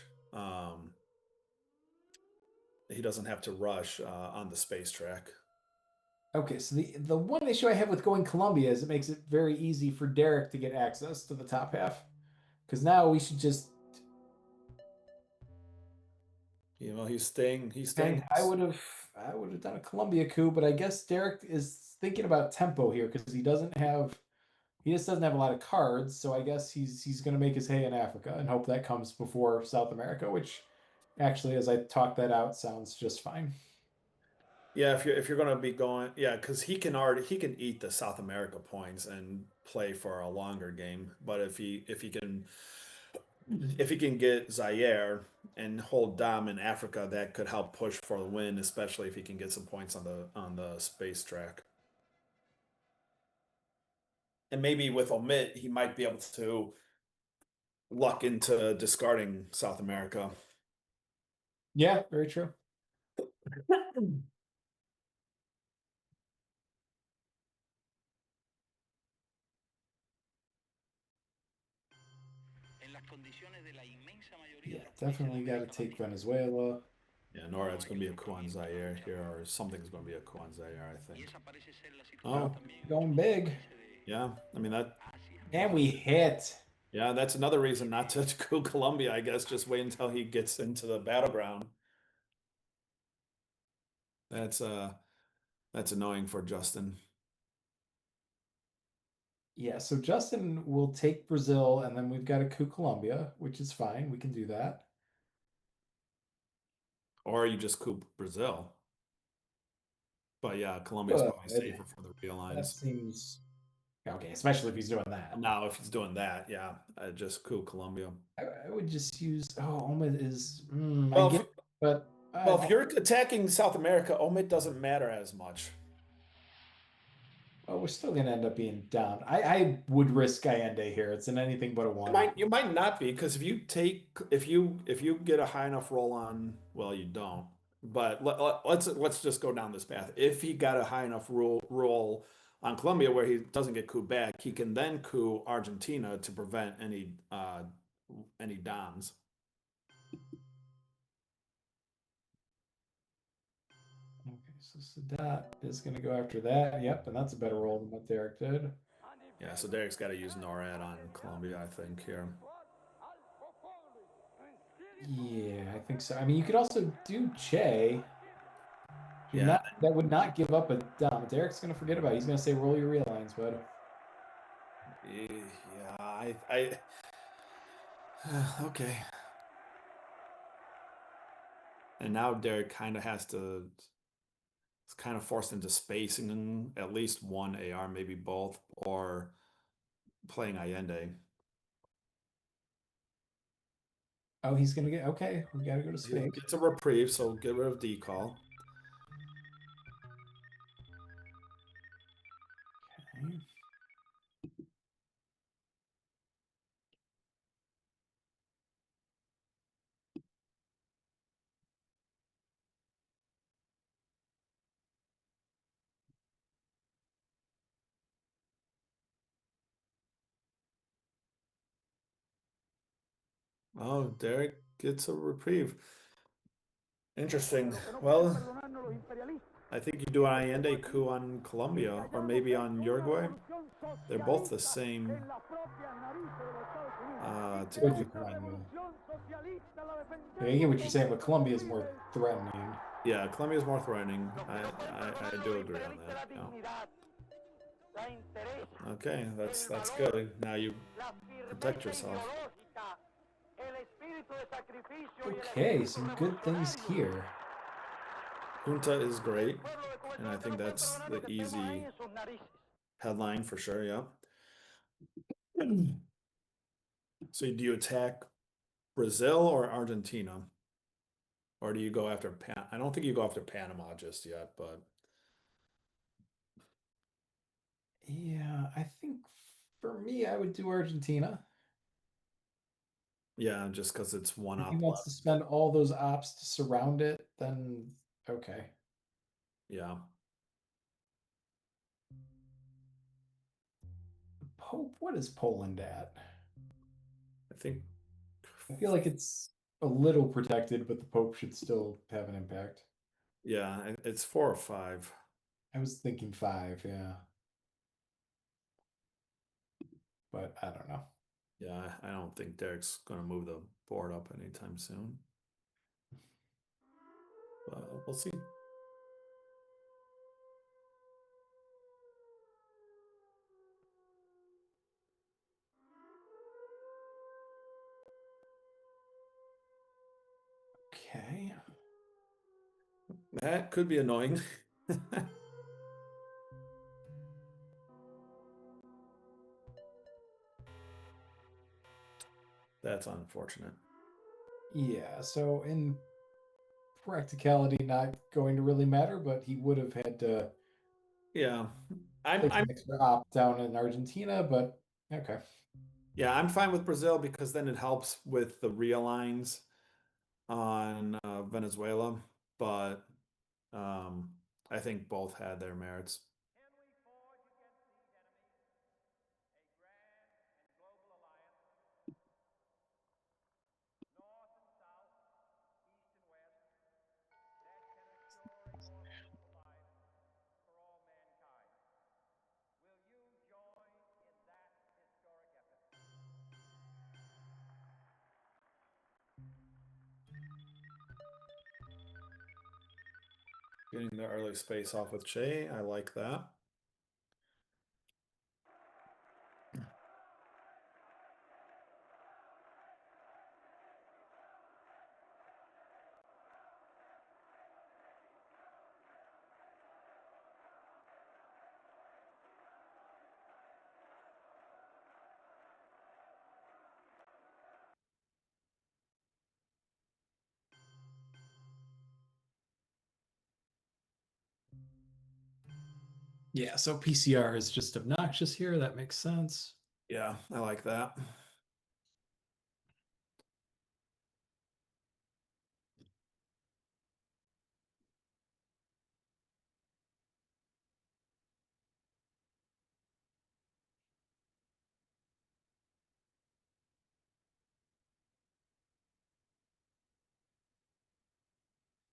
[SPEAKER 3] He doesn't have to rush on the space track.
[SPEAKER 2] Okay, so the one issue I have with going Colombia is it makes it very easy for Derek to get access to the top half. Because now we should just.
[SPEAKER 3] He's staying.
[SPEAKER 2] I would have done a Colombia coup, but I guess Derek is thinking about tempo here because he just doesn't have a lot of cards. So I guess he's going to make his hay in Africa and hope that comes before South America, which actually, as I talk that out, sounds just fine.
[SPEAKER 3] Yeah, if you're gonna be going, yeah, because he can eat the South America points and play for a longer game. But if he can get Zaire and hold Dom in Africa, that could help push for the win, especially if he can get some points on the space track. And maybe with Omit, he might be able to luck into discarding South America.
[SPEAKER 2] Yeah, very true. Yeah. definitely got to take Venezuela.
[SPEAKER 3] Yeah, NORAD's going to be a coup on Zaire here, or something's going to be a coup on Zaire, I think. Oh,
[SPEAKER 2] Going big.
[SPEAKER 3] yeah. I mean, that.
[SPEAKER 2] And we hit.
[SPEAKER 3] Yeah, that's another reason not to coup Colombia, I guess. Just wait until he gets into the battleground. That's annoying for Justin.
[SPEAKER 2] Yeah, so Justin will take Brazil, and then we've got to coup Colombia, which is fine. We can do that.
[SPEAKER 3] Or you just coup Brazil. But yeah, Colombia's probably
[SPEAKER 2] Good.
[SPEAKER 3] safer for the real
[SPEAKER 2] That
[SPEAKER 3] lines.
[SPEAKER 2] seems okay, especially if he's doing that.
[SPEAKER 3] Now, if he's doing that, yeah, just coup Colombia.
[SPEAKER 2] I would just use. Oh, Omid is.
[SPEAKER 3] Well,
[SPEAKER 2] I get, but
[SPEAKER 3] well, if you're attacking South America, Omid doesn't matter as much.
[SPEAKER 2] well, we're still gonna end up being down. I would risk Allende here. It's an anything but a one.
[SPEAKER 3] You might not be, because if you get a high enough roll on, well, you don't. But let's just go down this path. If he got a high enough roll on Colombia where he doesn't get coup back, he can then coup Argentina to prevent any dons.
[SPEAKER 2] Okay, so Sadat is gonna go after that. Yep, and that's a better roll than what Derek did.
[SPEAKER 3] Yeah, so Derek's got to use NORAD on Colombia, I think, here.
[SPEAKER 2] Yeah, I think so. I mean, you could also do Che.
[SPEAKER 3] Yeah.
[SPEAKER 2] That would not give up a dom. Derek's gonna forget about it. He's gonna say roll your realigns, bud.
[SPEAKER 3] Yeah, okay. And now Derek kind of has to. It's kind of forced into spacing at least one AR, maybe both, or playing Allende.
[SPEAKER 2] Oh, he's gonna get okay. We gotta go to space.
[SPEAKER 3] It's a reprieve, so get rid of decall.
[SPEAKER 2] Okay.
[SPEAKER 3] Oh, Derek gets a reprieve. Interesting. Well, I think you do an Allende coup on Colombia, or maybe on Uruguay. They're both the same. To
[SPEAKER 2] I get what you're saying, but Colombia is more threatening.
[SPEAKER 3] Yeah, Colombia is more threatening. I do agree on that. Yeah. Okay, that's good. Now you protect yourself.
[SPEAKER 2] Okay, some good things here.
[SPEAKER 3] Junta is great, and I think that's the easy headline for sure. Yeah. So do you attack Brazil or Argentina? Or do you go after I don't think you go after Panama just yet, but
[SPEAKER 2] Yeah, I think for me, I would do Argentina.
[SPEAKER 3] yeah, just because it's one
[SPEAKER 2] If he
[SPEAKER 3] op
[SPEAKER 2] wants to
[SPEAKER 3] left.
[SPEAKER 2] spend all those ops to surround it, then okay.
[SPEAKER 3] Yeah.
[SPEAKER 2] Pope, what is Poland at?
[SPEAKER 3] I think
[SPEAKER 2] I feel like it's a little protected, but the Pope should still have an impact.
[SPEAKER 3] yeah, it's 4 or 5.
[SPEAKER 2] I was thinking 5, yeah. But I don't know.
[SPEAKER 3] Yeah, I don't think Derek's gonna move the board up anytime soon. But we'll see.
[SPEAKER 2] Okay.
[SPEAKER 3] That could be annoying. That's unfortunate.
[SPEAKER 2] Yeah, so in practicality, not going to really matter, but he would have had to
[SPEAKER 3] Yeah.
[SPEAKER 2] take an extra op down in Argentina, but okay.
[SPEAKER 3] Yeah, I'm fine with Brazil because then it helps with the realigns on Venezuela, but I think both had their merits. Getting the early space off with Che. I like that.
[SPEAKER 2] Yeah, so PCR is just obnoxious here. That makes sense.
[SPEAKER 3] Yeah, I like that.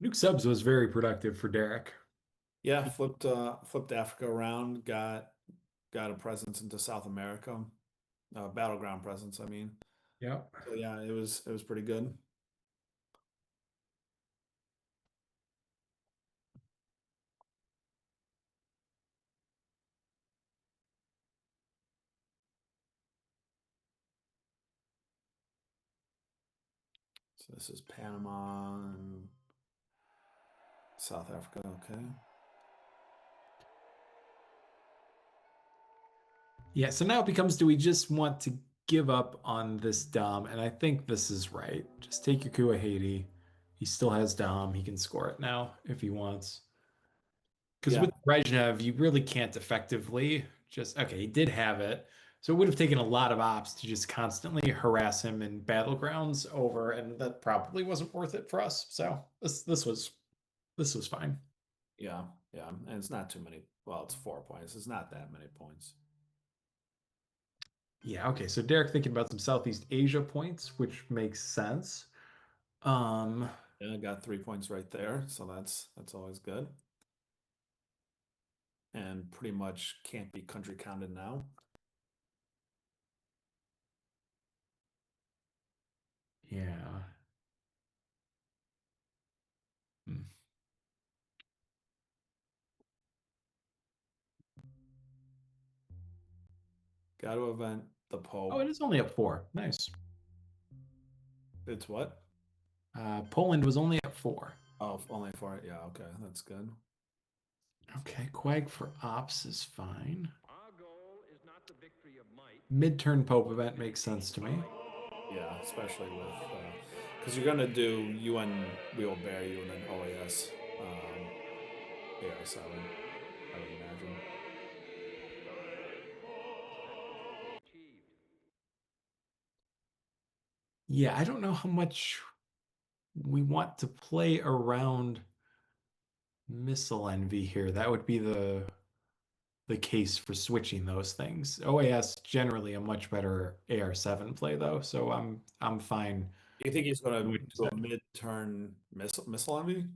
[SPEAKER 2] Nuke subs was very productive for Derek.
[SPEAKER 3] Yeah, flipped Africa around, got a presence into South America, battleground presence, I mean.
[SPEAKER 2] Yeah.
[SPEAKER 3] So yeah, it was pretty good. So this is Panama and South Africa, okay.
[SPEAKER 2] Yeah, so now it becomes, do we just want to give up on this Dom? And I think this is right. Just take your coup of Haiti. He still has Dom. He can score it now if he wants. Because
[SPEAKER 3] Yeah.
[SPEAKER 2] with Brezhnev, you really can't effectively just, okay, he did have it. So it would have taken a lot of ops to just constantly harass him in battlegrounds over, and that probably wasn't worth it for us. So this was fine.
[SPEAKER 3] Yeah, yeah. And it's not too many. Well, it's 4 points. It's not that many points.
[SPEAKER 2] Yeah, okay. So Derek thinking about some Southeast Asia points, which makes sense.
[SPEAKER 3] Yeah, I got 3 points right there, so that's always good. And pretty much can't be country counted now.
[SPEAKER 2] Yeah. Hmm.
[SPEAKER 3] Got to event the Pope.
[SPEAKER 2] Oh, it is only at 4. Nice.
[SPEAKER 3] It's what?
[SPEAKER 2] Poland was only at 4.
[SPEAKER 3] Oh, only 4. Yeah, okay, that's good.
[SPEAKER 2] Okay, Quag for ops is fine.
[SPEAKER 4] Our goal is not the victory of might.
[SPEAKER 2] Mid-turn Pope event makes sense to me.
[SPEAKER 3] Yeah, especially with because you're gonna do UN Wheelbarrow and then OAS AR7, I would imagine.
[SPEAKER 2] Yeah, I don't know how much we want to play around missile envy here. That would be the case for switching those things. OAS generally a much better AR7 play though, so I'm fine.
[SPEAKER 3] Do you think he's gonna
[SPEAKER 2] Wouldn't
[SPEAKER 3] do a
[SPEAKER 2] say.
[SPEAKER 3] mid-turn missile envy?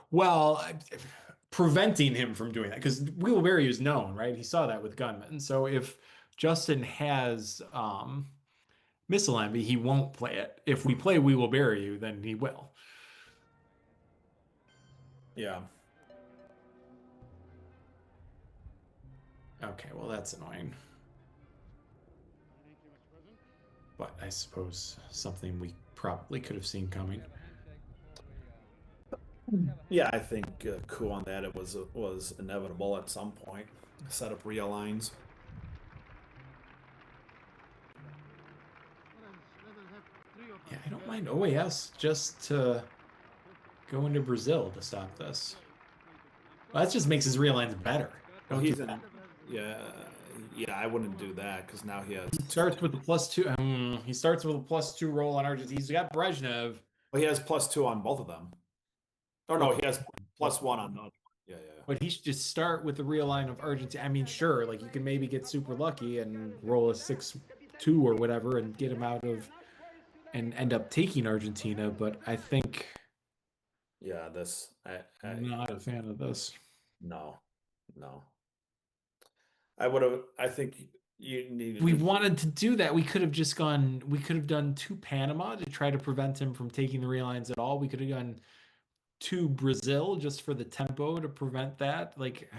[SPEAKER 2] Well, preventing him from doing that because Wheelberry is known, right? He saw that with Gunman. So if Justin has missile envy, he won't play it. If we play We Will Bury You, then he will.
[SPEAKER 3] Yeah.
[SPEAKER 2] Okay, well that's annoying. But I suppose something we probably could have seen coming.
[SPEAKER 3] Yeah, I think coup on that it was inevitable at some point. Set up realigns.
[SPEAKER 2] Yeah, I don't mind OAS just to go into Brazil to stop this. Well, that just makes his realigns better.
[SPEAKER 3] Well, he's in. Yeah, yeah. I wouldn't do that because now he has.
[SPEAKER 2] He starts with the +2. He starts with a +2 roll on Argentina. He's got Brezhnev.
[SPEAKER 3] Well, he has +2 on both of them. Oh no, he has +1 on none. Yeah, yeah.
[SPEAKER 2] But he should just start with the realign of Argentina. I mean, sure, like you can maybe get super lucky and roll a 6-2 or whatever and get him out of and end up taking Argentina. But I think.
[SPEAKER 3] Yeah, this.
[SPEAKER 2] I'm not a fan of this.
[SPEAKER 3] No, no. I would have. I think you needed.
[SPEAKER 2] We wanted to do that. We could have just gone. We could have done 2 Panama to try to prevent him from taking the realigns at all. We could have gone to Brazil just for the tempo to prevent that? Like,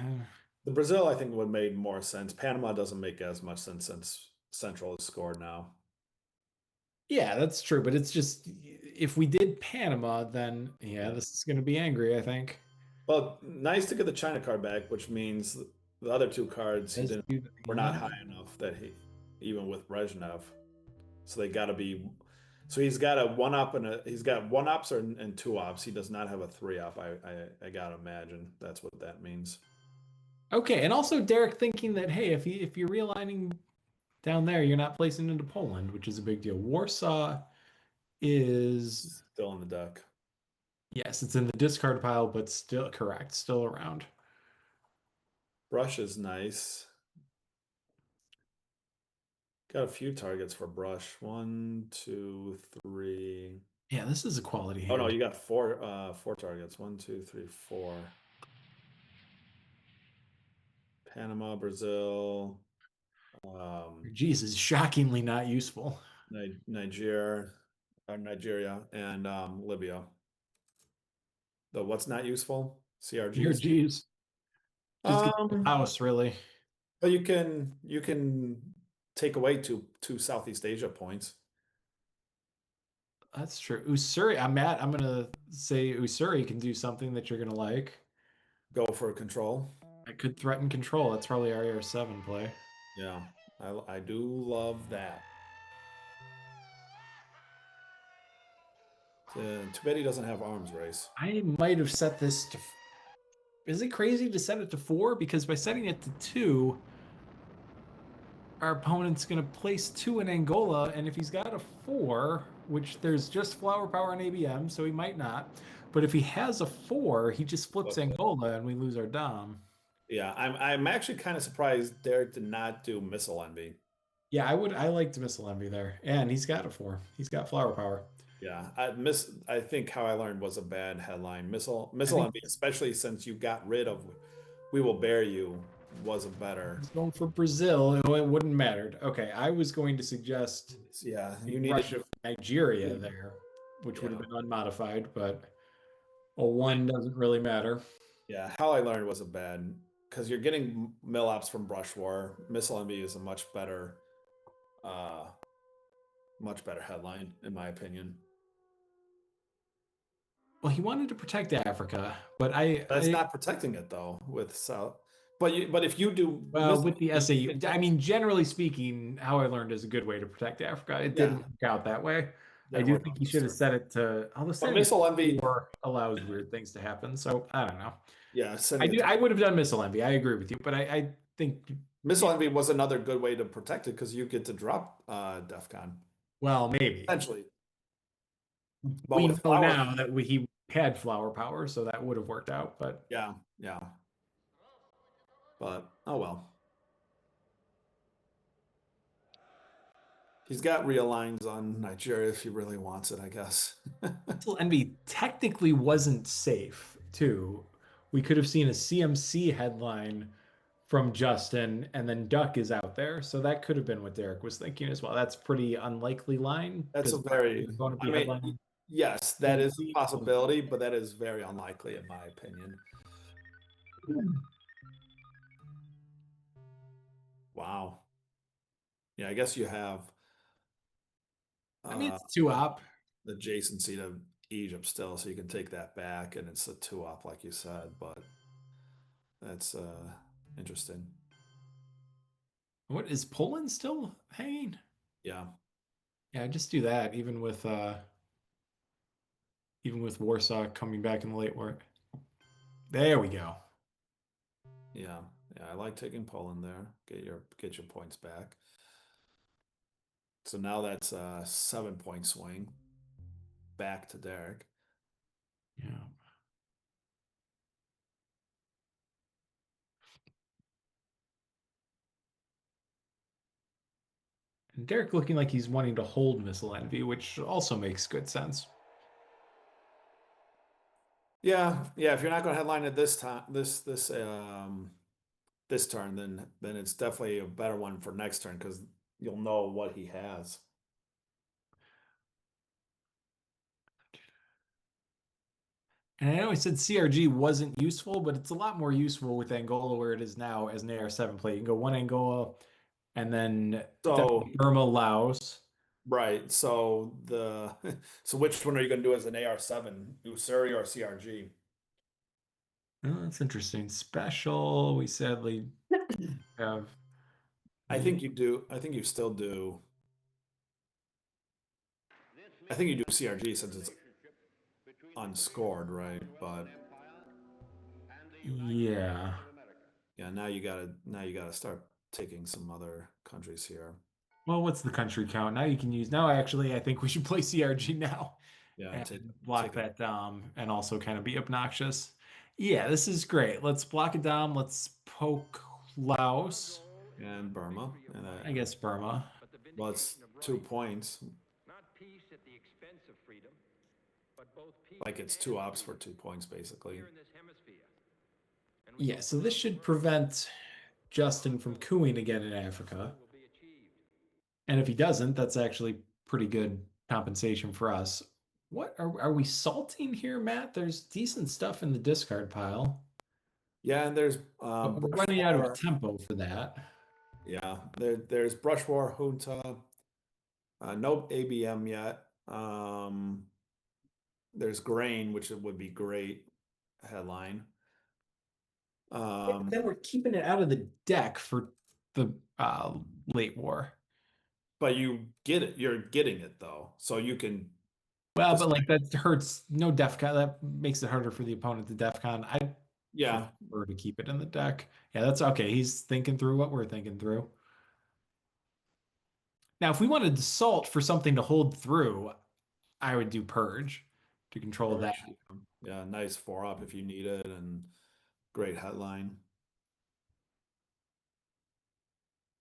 [SPEAKER 3] The Brazil, I think, would make more sense. Panama doesn't make as much sense since Central is scored now.
[SPEAKER 2] yeah, that's true. But it's just if we did Panama, then yeah, this is going to be angry, I think.
[SPEAKER 3] Well, nice to get the China card back, which means the other two cards he
[SPEAKER 2] Let's
[SPEAKER 3] didn't
[SPEAKER 2] do
[SPEAKER 3] were not
[SPEAKER 2] yeah.
[SPEAKER 3] high enough that he even with Brezhnev. So they got to be. So he's got a one up he's got one ups and two ups. He does not have a three up. I gotta imagine that's what that means.
[SPEAKER 2] Okay, and also Derek thinking that hey, if you're realigning down there, you're not placing into Poland, which is a big deal. Warsaw is
[SPEAKER 3] Still in the deck.
[SPEAKER 2] yes, it's in the discard pile, but still correct, still around.
[SPEAKER 3] Brush is nice. Got a few targets for Brush. 1, 2, 3.
[SPEAKER 2] Yeah, this is a quality
[SPEAKER 3] Oh
[SPEAKER 2] hand.
[SPEAKER 3] no, you got four targets. 1, 2, 3, 4. Panama, Brazil,
[SPEAKER 2] Jesus, shockingly not useful.
[SPEAKER 3] Nigeria, and Libya. The what's not useful?
[SPEAKER 2] Your
[SPEAKER 3] CRGs.
[SPEAKER 2] G's. Just get the house, really.
[SPEAKER 3] But you can take away two Southeast Asia points.
[SPEAKER 2] That's true. Usuri, I'm gonna say Usuri can do something that you're gonna like.
[SPEAKER 3] Go for control.
[SPEAKER 2] I could threaten control. That's probably our AR7 play.
[SPEAKER 3] Yeah, I do love that. Too bad he doesn't have arms race.
[SPEAKER 2] I might have set this to. Is it crazy to set it to 4? Because by setting it to 2, our opponent's going to place 2 in Angola, and if he's got a 4, which there's just flower power and ABM, so he might not. But if he has a 4, he just flips Angola, and we lose our Dom.
[SPEAKER 3] Yeah, I'm actually kind of surprised Derek did not do Missile Envy.
[SPEAKER 2] Yeah, I liked Missile Envy there, and he's got a 4. He's got flower power.
[SPEAKER 3] Yeah, I think How I Learned was a bad headline. Missile Envy, especially since you got rid of We Will Bear You, was a better.
[SPEAKER 2] He's going for Brazil. It wouldn't mattered. Okay, I was going to suggest
[SPEAKER 3] you need
[SPEAKER 2] Russia, Nigeria there, which would have been unmodified, but a 1 doesn't really matter.
[SPEAKER 3] Yeah, How I Learned was a bad because you're getting mill ops from Brush War. Missile Envy is a much better headline in my opinion.
[SPEAKER 2] Well, he wanted to protect Africa, but
[SPEAKER 3] that's not protecting it though with South. But if you do
[SPEAKER 2] with the SAU, I mean, generally speaking, How I Learned is a good way to protect Africa. It didn't work out that way. I do think he should have set it to. Although
[SPEAKER 3] Missile Envy
[SPEAKER 2] allows weird things to happen, so I don't know.
[SPEAKER 3] Yeah,
[SPEAKER 2] I would have done Missile Envy. I agree with you, but I think
[SPEAKER 3] Missile Envy was another good way to protect it because you get to drop DEFCON.
[SPEAKER 2] Well, maybe
[SPEAKER 3] essentially.
[SPEAKER 2] But we know now that he had flower power, so that would have worked out. But
[SPEAKER 3] yeah. But oh well. He's got realigns on Nigeria if he really wants it, I guess.
[SPEAKER 2] Missile Envy technically wasn't safe, too. We could have seen a CMC headline from Justin, and then Duck is out there. So that could have been what Derek was thinking as well. That's pretty unlikely line.
[SPEAKER 3] That's a very yes, that is a possibility, but that is very unlikely in my opinion. Wow. Yeah, I guess you have
[SPEAKER 2] I mean, it's 2-op.
[SPEAKER 3] The adjacency to Egypt still, so you can take that back, and it's a 2-op, like you said, but that's interesting.
[SPEAKER 2] What is Poland still hanging?
[SPEAKER 3] Yeah.
[SPEAKER 2] Yeah, just do that, even with Warsaw coming back in the late work. There we go.
[SPEAKER 3] Yeah, I like taking Poland there. Get your points back. So now that's a 7-point swing back to Derek.
[SPEAKER 2] Yeah. And Derek looking like he's wanting to hold Missile Envy, which also makes good sense.
[SPEAKER 3] Yeah. If you're not going to headline it this time, this turn, then it's definitely a better one for next turn because you'll know what he has.
[SPEAKER 2] And I know I said CRG wasn't useful, but it's a lot more useful with Angola where it is now as an AR-7 plate. You can go one Angola and then
[SPEAKER 3] So
[SPEAKER 2] Burma, Laos.
[SPEAKER 3] right. So so which one are you going to do as an AR-7, Usuri or CRG?
[SPEAKER 2] Oh, that's interesting. Special, we sadly have.
[SPEAKER 3] I think you do. I think you still do. I think you do CRG since it's unscored, right? But
[SPEAKER 2] Yeah.
[SPEAKER 3] yeah, now you gotta start taking some other countries here.
[SPEAKER 2] Well, what's the country count? Now you can use. Now, actually, I think we should play CRG now
[SPEAKER 3] Yeah,
[SPEAKER 2] and
[SPEAKER 3] take
[SPEAKER 2] block
[SPEAKER 3] it.
[SPEAKER 2] that dom and also kind of be obnoxious. Yeah, this is great. Let's block a dom. Let's poke Laos.
[SPEAKER 3] And Burma, and
[SPEAKER 2] I guess Burma.
[SPEAKER 3] well, it's 2 points. Like it's two ops for 2 points, basically.
[SPEAKER 2] Yeah, so this should prevent Justin from cooing again in Africa. And if he doesn't, that's actually pretty good compensation for us. What are we salting here, Matt? There's decent stuff in the discard pile.
[SPEAKER 3] Yeah, and there's
[SPEAKER 2] But we're
[SPEAKER 3] Brush
[SPEAKER 2] running out of
[SPEAKER 3] War.
[SPEAKER 2] tempo for that.
[SPEAKER 3] Yeah, there's Brush War Junta. No ABM yet. There's Grain, which would be great headline.
[SPEAKER 2] Then we're keeping it out of the deck for the late war.
[SPEAKER 3] But you get it. You're getting it though, so you can.
[SPEAKER 2] Well, but like that hurts. No DEFCON. That makes it harder for the opponent to DEFCON. I
[SPEAKER 3] Yeah,
[SPEAKER 2] prefer to keep it in the deck. Yeah, that's okay. He's thinking through what we're thinking through. Now, if we wanted to salt for something to hold through, I would do Purge to control that.
[SPEAKER 3] Yeah, nice 4-up if you need it, and great headline.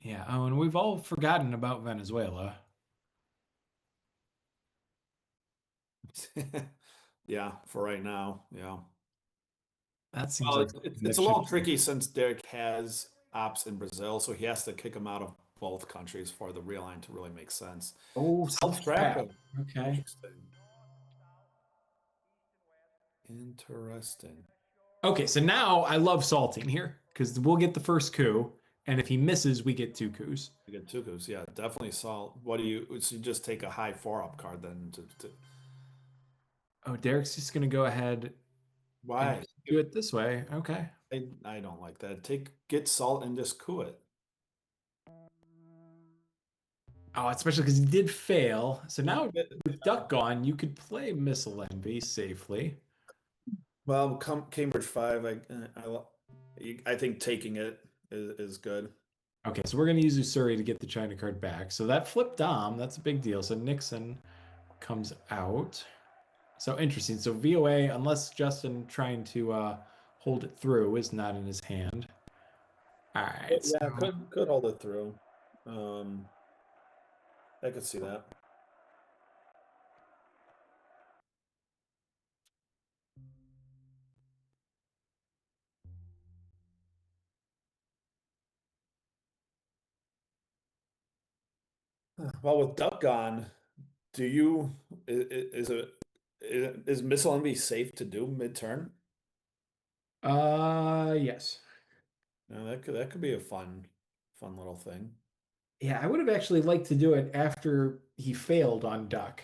[SPEAKER 2] Yeah. Oh, and we've all forgotten about Venezuela.
[SPEAKER 3] Yeah, for right now. Yeah.
[SPEAKER 2] That seems
[SPEAKER 3] Well,
[SPEAKER 2] like
[SPEAKER 3] it's a little tricky since Derek has ops in Brazil, so he has to kick them out of both countries for the realign to really make sense.
[SPEAKER 2] Oh,
[SPEAKER 3] South Strap.
[SPEAKER 2] Okay.
[SPEAKER 3] Interesting.
[SPEAKER 2] Okay, so now I love salting here because we'll get the first coup, and if he misses, we get 2 coups.
[SPEAKER 3] You get 2 coups, yeah, definitely salt. What do you? So you just take a high 4-up card then to.
[SPEAKER 2] Oh, Derek's just gonna go ahead.
[SPEAKER 3] Why
[SPEAKER 2] and do it this way? Okay.
[SPEAKER 3] I don't like that. Get salt and just coup it.
[SPEAKER 2] Oh, especially because he did fail. So now with Duck gone, you could play Missile Envy safely.
[SPEAKER 3] Well, Cambridge 5. I think taking it is good.
[SPEAKER 2] Okay, so we're gonna use Usuri to get the China card back. So that flipped Dom, that's a big deal. So Nixon comes out. So interesting. So VOA, unless Justin trying to hold it through, is not in his hand. All right.
[SPEAKER 3] Yeah, could hold it through. I could see that. Well, with Duck gone, do you is Missile Envy safe to do mid-turn?
[SPEAKER 2] Yes.
[SPEAKER 3] No, that could be a fun little thing.
[SPEAKER 2] Yeah, I would have actually liked to do it after he failed on Duck.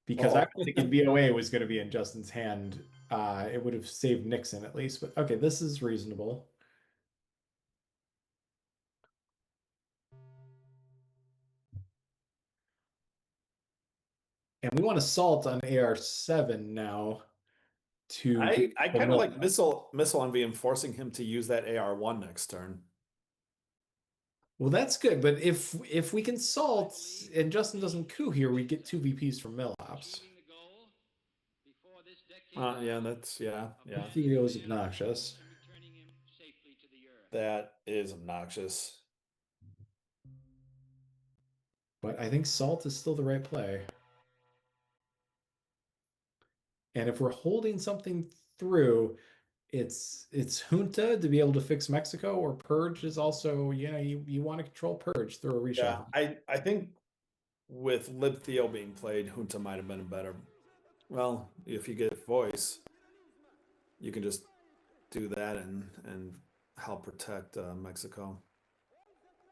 [SPEAKER 2] Because I was thinking VOA was going to be in Justin's hand. It would have saved Nixon at least. But okay, this is reasonable. And we want to salt on AR-7 now.
[SPEAKER 3] I kind of like Missile Envy and forcing him to use that AR-1 next turn.
[SPEAKER 2] Well, that's good. But if we can salt and Justin doesn't coup here, we get 2 VPs from Millops.
[SPEAKER 3] Yeah, that's yeah.
[SPEAKER 2] Theo is obnoxious.
[SPEAKER 3] That is obnoxious.
[SPEAKER 2] But I think salt is still the right play. And if we're holding something through, it's Junta to be able to fix Mexico, or Purge is also, you want to control Purge through a reshuffle.
[SPEAKER 3] Yeah, I think with Lib Theo being played, Junta might have been a better. Well, if you get voice, you can just do that and help protect Mexico.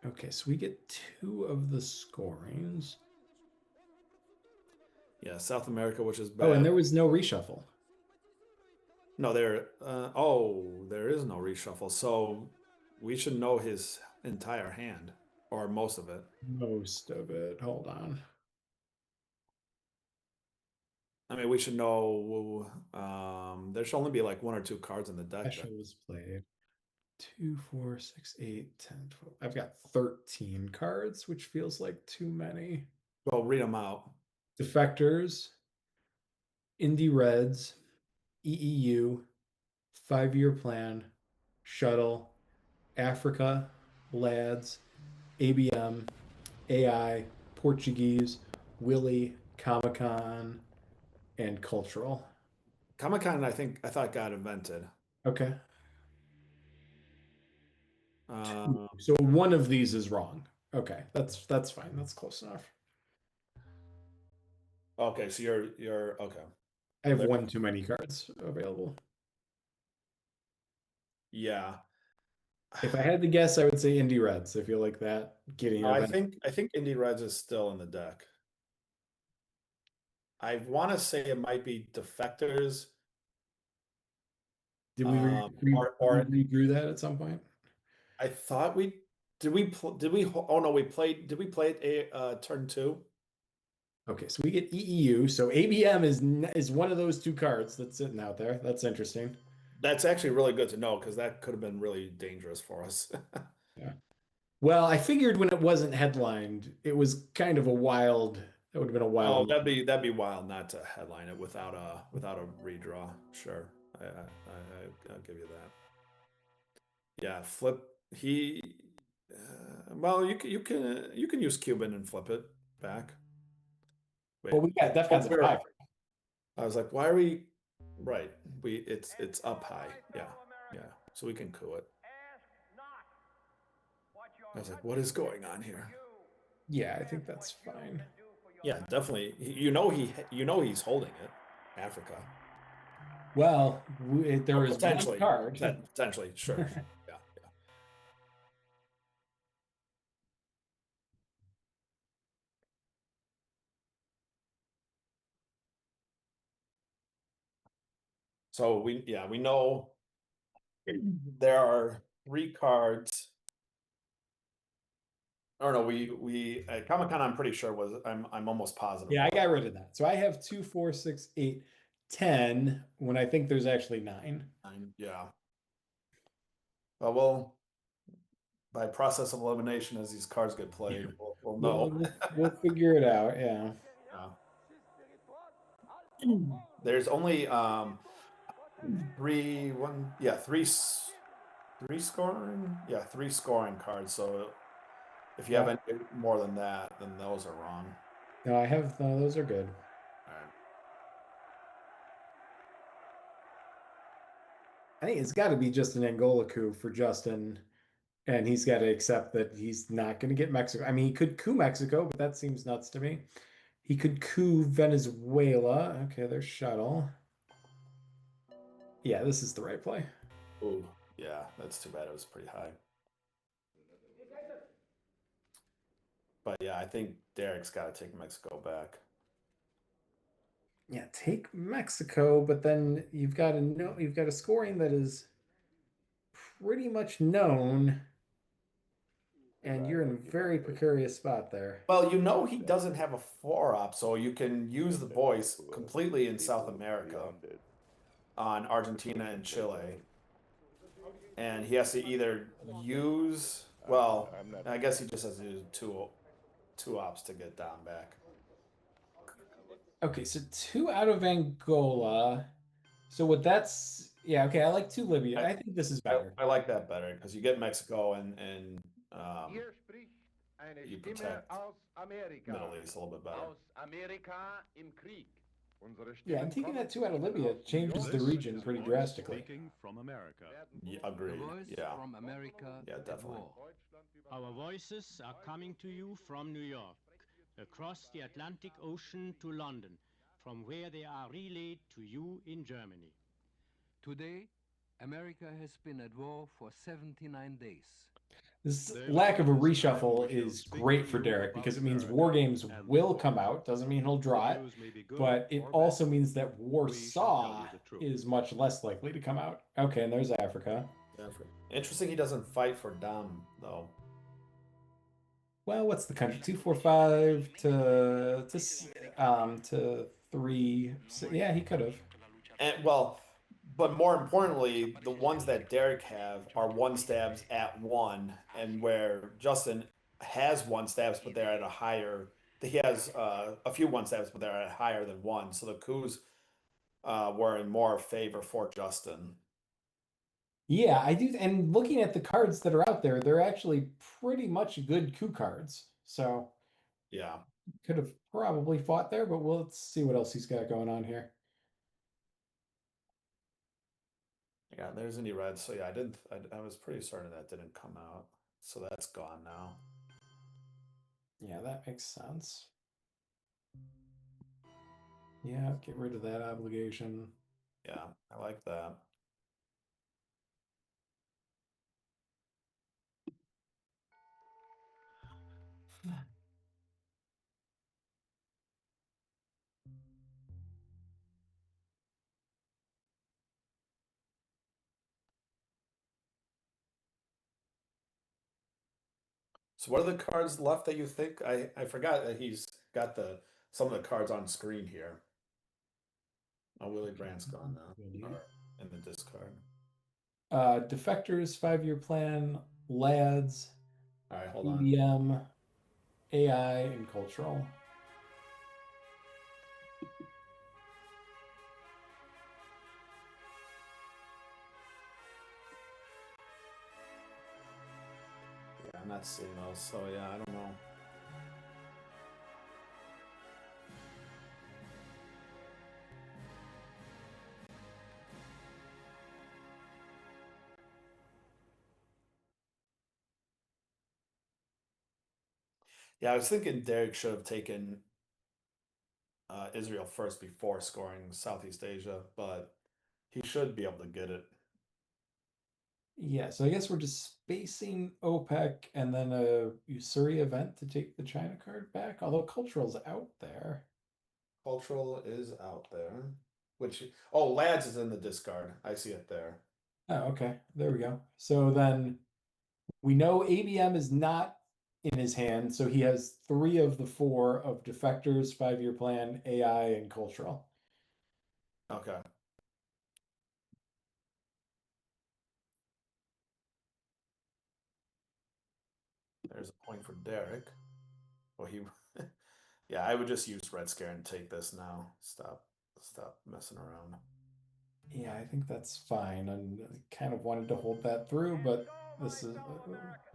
[SPEAKER 2] Okay, so we get 2 of the scorings.
[SPEAKER 3] Yeah, South America, which is bad.
[SPEAKER 2] Oh, and there was no reshuffle.
[SPEAKER 3] No, there is no reshuffle. So we should know his entire hand or most of it.
[SPEAKER 2] Most of it. Hold on.
[SPEAKER 3] I mean, we should know. There should only be like 1 or 2 cards in the deck.
[SPEAKER 2] Special was played. 2, 4, 6, 8, 10, 12. I've got 13 cards, which feels like too many.
[SPEAKER 3] Well, read them out.
[SPEAKER 2] Defectors, Indie Reds, EEU, 5-year plan, Shuttle, Africa, Lads, ABM, AI, Portuguese, Willie, Comic-Con, and Cultural.
[SPEAKER 3] Comic-Con, I thought got invented.
[SPEAKER 2] Okay.
[SPEAKER 3] Um,
[SPEAKER 2] So one of these is wrong. Okay, that's fine. That's close enough.
[SPEAKER 3] okay, so you're okay.
[SPEAKER 2] I have 1 too many cards available.
[SPEAKER 3] Yeah.
[SPEAKER 2] If I had to guess, I would say Indie Reds. I feel like that getting
[SPEAKER 3] No, I think Indie Reds is still in the deck. I want to say it might be Defectors.
[SPEAKER 2] Did we redrew that at some point?
[SPEAKER 3] I thought we did we oh no, did we play it a turn 2?
[SPEAKER 2] Okay, so we get EEU. So ABM is one of those 2 cards that's sitting out there. That's interesting.
[SPEAKER 3] That's actually really good to know because that could have been really dangerous for us.
[SPEAKER 2] Yeah. Well, I figured when it wasn't headlined, it was kind of a wild. That would have been a wild.
[SPEAKER 3] Oh, that'd be wild not to headline it without a redraw. Sure, I'll give you that. Yeah, flip. Well, you can use Cuban and flip it back. Wait,
[SPEAKER 2] Well, we got Defcon's a 5.
[SPEAKER 3] I was like, why are we? Right, it's up high. Yeah, so we can coup it. I was like, what is going on here?
[SPEAKER 2] Yeah, I think that's fine.
[SPEAKER 3] Yeah, definitely. He's holding it. Africa.
[SPEAKER 2] Well, there was
[SPEAKER 3] potentially
[SPEAKER 2] 1 card.
[SPEAKER 3] Potentially, sure. Yeah. So we know there are 3 cards. Or no, we Comic-Con I'm pretty sure was I'm almost positive.
[SPEAKER 2] Yeah, I got rid of that. So I have 2, 4, 6, 8, 10 when I think there's actually 9.
[SPEAKER 3] 9, yeah. Well, by process of elimination, as these cards get played, we'll know.
[SPEAKER 2] We'll figure it out. Yeah.
[SPEAKER 3] There's only 3 scoring. Yeah, 3 scoring cards. So if you have any more than that, then those are wrong.
[SPEAKER 2] No, I have those are good.
[SPEAKER 3] All right.
[SPEAKER 2] I think it's got to be just an Angola coup for Justin, and he's got to accept that he's not going to get Mexico. I mean, he could coup Mexico, but that seems nuts to me. He could coup Venezuela. Okay, there's Shuttle. Yeah, this is the right play.
[SPEAKER 3] Ooh, yeah, that's too bad. It was pretty high. But yeah, I think Derek's got to take Mexico back.
[SPEAKER 2] Yeah, take Mexico, but then you've got a scoring that is pretty much known, and you're in a very precarious spot there.
[SPEAKER 3] Well, he doesn't have a 4-op, so you can use the voice completely in South America on Argentina and Chile. And he has to either use, well, I guess he just has to use two ops to get down back.
[SPEAKER 2] Okay, so 2 out of Angola. So what that's, yeah, okay, I like 2 Libya. I think this is better.
[SPEAKER 3] I like that better because you get Mexico and you protect Middle East a little bit better.
[SPEAKER 2] Yeah, and taking that 2 out of Libya changes the region pretty drastically.
[SPEAKER 5] From America.
[SPEAKER 3] Yeah, agreed. Yeah.
[SPEAKER 6] From America
[SPEAKER 3] Yeah, definitely.
[SPEAKER 5] Our voices are coming to you from New York, across the Atlantic Ocean to London, from where they are relayed to you in Germany.
[SPEAKER 6] Today, America has been at war for 79 days.
[SPEAKER 2] This lack of a reshuffle is great for Derek because it means War Games will come out. Doesn't mean he'll draw it, but it also means that Warsaw is much less likely to come out. Okay, and there's Africa.
[SPEAKER 3] Interesting he doesn't fight for Dom, though.
[SPEAKER 2] Well, what's the country? 245 to 3. So, yeah, he could have.
[SPEAKER 3] And well, but more importantly, the ones that Derek have are one stabs at 1, and where Justin has one stabs, but they're at a higher. He has a few one stabs, but they're at higher than 1. So the coups were in more favor for Justin.
[SPEAKER 2] Yeah, I do. And looking at the cards that are out there, they're actually pretty much good coup cards. So
[SPEAKER 3] yeah,
[SPEAKER 2] could have probably fought there, but let's see what else he's got going on here.
[SPEAKER 3] Yeah, there's Indy Red. So yeah, I was pretty certain that didn't come out. So that's gone now.
[SPEAKER 2] Yeah, that makes sense. Yeah, get rid of that obligation.
[SPEAKER 3] Yeah, I like that. So what are the cards left that you think? I forgot that he's got some of the cards on screen here. Oh, Willie Brandt's gone now. In the discard.
[SPEAKER 2] Defectors, 5-year plan, lads,
[SPEAKER 3] All right, hold on.
[SPEAKER 2] EBM, AI, and cultural.
[SPEAKER 3] Yeah, I'm not seeing those, so yeah, I don't know. Yeah, I was thinking Derek should have taken Israel first before scoring Southeast Asia, but he should be able to get it.
[SPEAKER 2] Yeah, so I guess we're just spacing OPEC and then a Usuri event to take the China card back, although cultural's out there.
[SPEAKER 3] Cultural is out there. Lads is in the discard. I see it there.
[SPEAKER 2] Oh, okay. There we go. So then we know ABM is not in his hand, so he has 3 of the 4 of defectors, 5-year plan, AI, and cultural.
[SPEAKER 3] Okay. There's a point for Derek. Well, yeah, I would just use Red Scare and take this now. Stop messing around.
[SPEAKER 2] Yeah, I think that's fine. I kind of wanted to hold that through, but this is...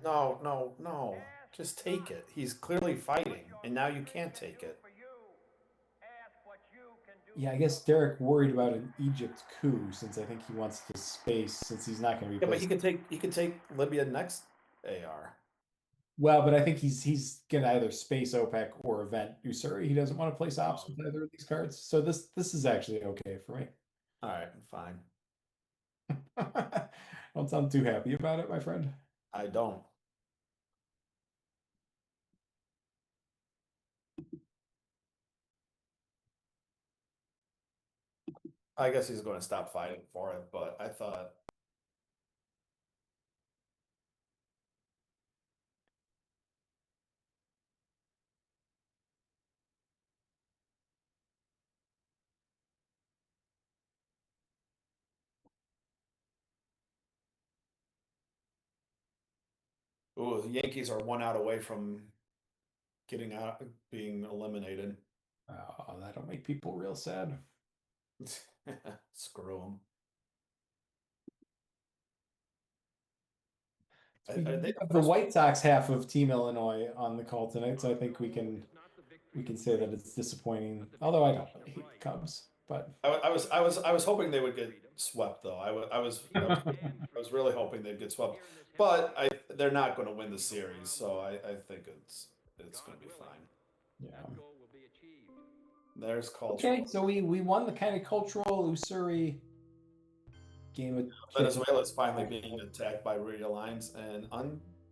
[SPEAKER 3] No. Just take it. He's clearly fighting, and now you can't take it.
[SPEAKER 2] Yeah, I guess Derek worried about an Egypt coup since I think he wants to space since he's not going to be.
[SPEAKER 3] Yeah, but he could take Libya next AR.
[SPEAKER 2] Well, but I think he's going to either space OPEC or event Usuri. He doesn't want to place ops with either of these cards. So this is actually okay for me.
[SPEAKER 3] All right, fine.
[SPEAKER 2] Don't sound too happy about it, my friend.
[SPEAKER 3] I don't. I guess he's going to stop fighting for it, but I thought. Ooh, the Yankees are 1 out away from being eliminated.
[SPEAKER 2] Oh, that'll make people real sad.
[SPEAKER 3] Screw
[SPEAKER 2] them. We have the White Sox half of Team Illinois on the call tonight, so I think we can say that it's disappointing. Although I don't really hate the Cubs, but
[SPEAKER 3] I was hoping they would get swept though. I was really hoping they'd get swept, but they're not going to win the series, so I think it's going to be fine.
[SPEAKER 2] Yeah.
[SPEAKER 3] There's cultural.
[SPEAKER 2] Okay, so we won the kind of cultural Usuri game of
[SPEAKER 3] Venezuela's finally being attacked by realigns and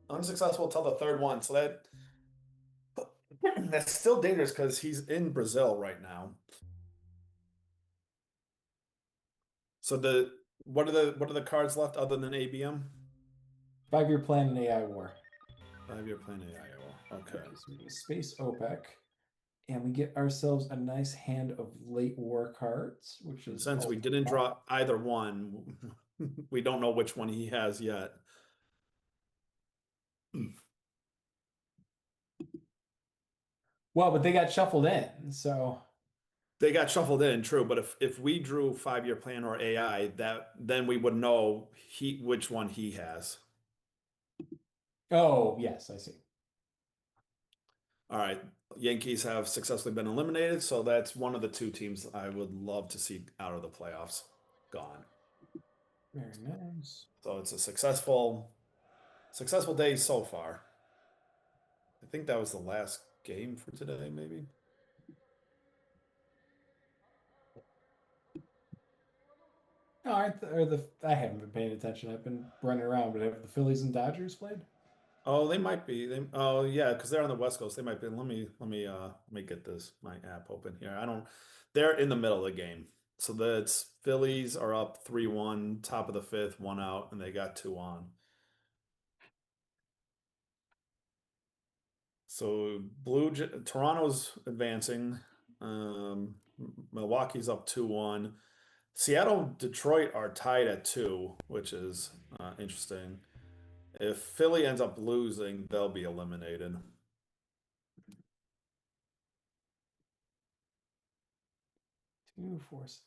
[SPEAKER 3] unsuccessful till the third one. So that's still dangerous because he's in Brazil right now. So what are the cards left other than ABM?
[SPEAKER 2] 5-year plan and AI war.
[SPEAKER 3] 5-year plan AI war. Okay.
[SPEAKER 2] So we Space OPEC. And we get ourselves a nice hand of late war cards, which is
[SPEAKER 3] Since we didn't draw either one, we don't know which one he has yet.
[SPEAKER 2] Well, but they got shuffled in, so
[SPEAKER 3] they got shuffled in, true. But if we drew 5-year plan or AI, then we would know which one he has.
[SPEAKER 2] Oh, yes, I see.
[SPEAKER 3] All right. Yankees have successfully been eliminated, so that's one of the two teams I would love to see out of the playoffs. Gone.
[SPEAKER 2] Very nice.
[SPEAKER 3] So it's a successful day so far. I think that was the last game for today, maybe.
[SPEAKER 2] Oh, I haven't been paying attention. I've been running around, but have the Phillies and Dodgers played?
[SPEAKER 3] Oh, they might be. Oh, yeah, because they're on the West Coast. They might be. Let me get my app open here. They're in the middle of the game. So that's Phillies are up 3-1, top of the fifth, 1 out, and they got 2 on. So Toronto's advancing. Milwaukee's up 2-1. Seattle, Detroit are tied at 2, which is interesting. If Philly ends up losing, they'll be eliminated.
[SPEAKER 2] Two, 4, 6,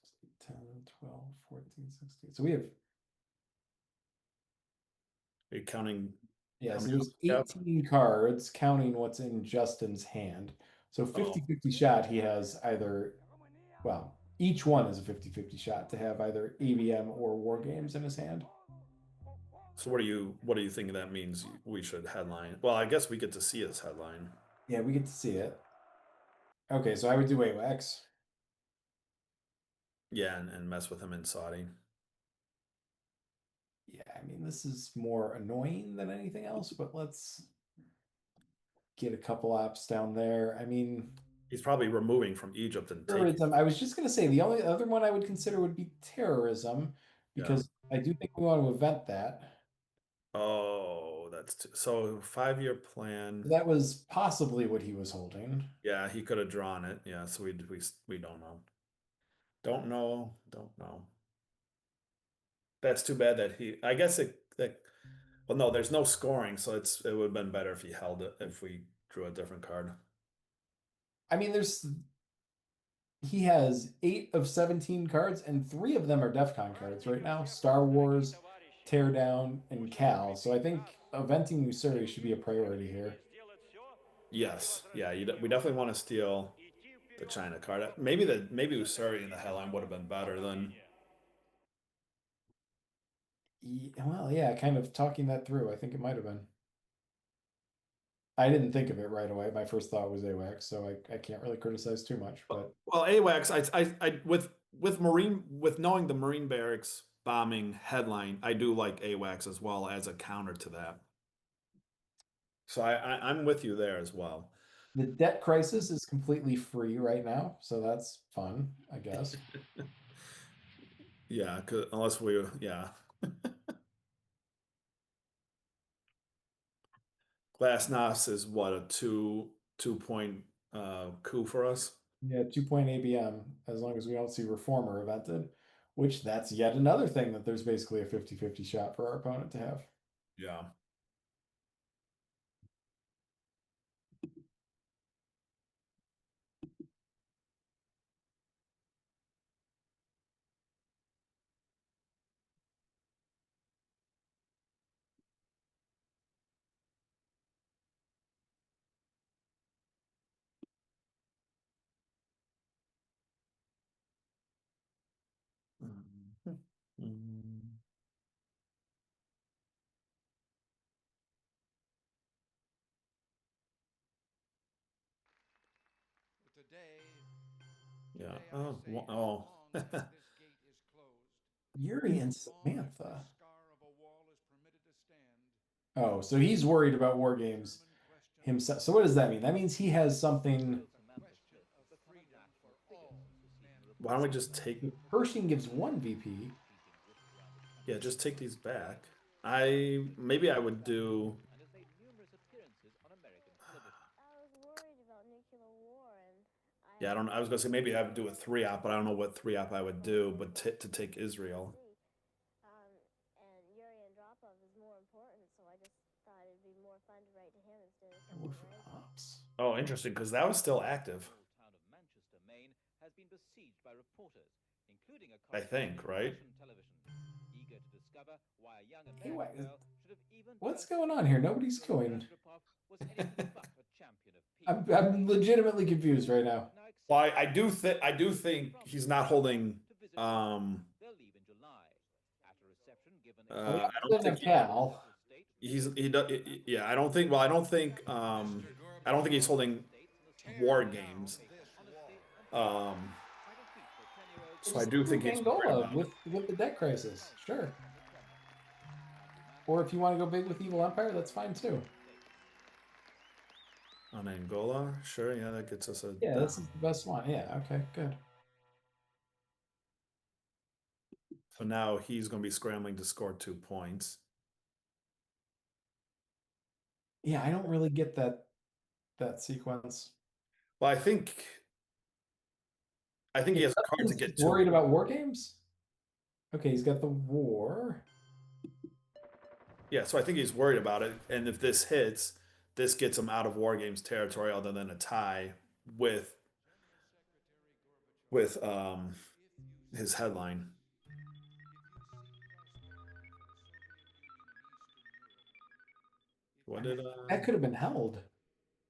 [SPEAKER 2] 10, 12, 14, 16. So we have.
[SPEAKER 3] Are you counting?
[SPEAKER 2] Yeah, so there's 18 cards, counting what's in Justin's hand. So 50-50 shot, he has either, well, each one is a 50-50 shot to have either ABM or War Games in his hand.
[SPEAKER 3] So what do you think that means we should headline? Well, I guess we get to see his headline.
[SPEAKER 2] Yeah, we get to see it. Okay, so I would do AWACS.
[SPEAKER 3] Yeah, and mess with him in Saudi.
[SPEAKER 2] Yeah, I mean, this is more annoying than anything else, but let's get a couple apps down there. I mean,
[SPEAKER 3] he's probably removing from Egypt and
[SPEAKER 2] terrorism. I was just going to say the only other one I would consider would be terrorism, because I do think we want to event that.
[SPEAKER 3] Oh, so 5-year plan.
[SPEAKER 2] That was possibly what he was holding.
[SPEAKER 3] Yeah, he could have drawn it. Yeah, so we don't know. Don't know. That's too bad that I guess well, no, there's no scoring, so it would have been better if he held it, if we drew a different card.
[SPEAKER 2] I mean, he has 8 of 17 cards, and 3 of them are DEF CON cards right now. Star Wars, Teardown, and Cal. So I think eventing Usuri should be a priority here.
[SPEAKER 3] Yes. Yeah, we definitely want to steal the China card. Maybe Usuri in the headline would have been better than.
[SPEAKER 2] Well, yeah, kind of talking that through. I think it might have been. I didn't think of it right away. My first thought was AWACS, so I can't really criticize too much. But
[SPEAKER 3] well, AWACS, I with knowing the Marine barracks bombing headline, I do like AWACS as well as a counter to that. So I'm with you there as well.
[SPEAKER 2] The debt crisis is completely free right now, so that's fun, I guess.
[SPEAKER 3] Yeah, unless yeah. Glasnost is what, a 2-point coup for us?
[SPEAKER 2] Yeah, 2-point ABM, as long as we don't see Reformer evented, which that's yet another thing that there's basically a 50-50 shot for our opponent to have.
[SPEAKER 3] Yeah. Yeah. Oh.
[SPEAKER 2] Yuri and Samantha. Oh, so he's worried about war games himself. So what does that mean? That means he has something.
[SPEAKER 3] Why don't we just take?
[SPEAKER 2] Pershing gives 1 VP.
[SPEAKER 3] Yeah, just take these back. Maybe I would do. Yeah, I don't. I was gonna say maybe I would do a 3-op, but I don't know what 3-op I would do. But to take Israel. Oh, interesting, because that was still active. I think, right?
[SPEAKER 2] Hey, what's going on here? Nobody's going. I'm legitimately confused right now.
[SPEAKER 3] Well, I do think he's not holding. I don't think
[SPEAKER 2] Cal.
[SPEAKER 3] he does. Yeah, I don't think. Well, I don't think. I don't think he's holding war games. So I do think he's
[SPEAKER 2] Angola with the debt crisis. Sure. Or if you want to go big with Evil Empire, that's fine too.
[SPEAKER 3] On Angola, sure, yeah, that gets us a.
[SPEAKER 2] Yeah, this is the best one. Yeah, okay, good.
[SPEAKER 3] So now he's going to be scrambling to score 2 points.
[SPEAKER 2] Yeah, I don't really get that sequence.
[SPEAKER 3] Well, I think he has a card to get to.
[SPEAKER 2] Worried about war games? Okay, he's got the war.
[SPEAKER 3] Yeah, so I think he's worried about it, and if this hits, this gets him out of war games territory, other than a tie with his headline. What did
[SPEAKER 2] that could have been held?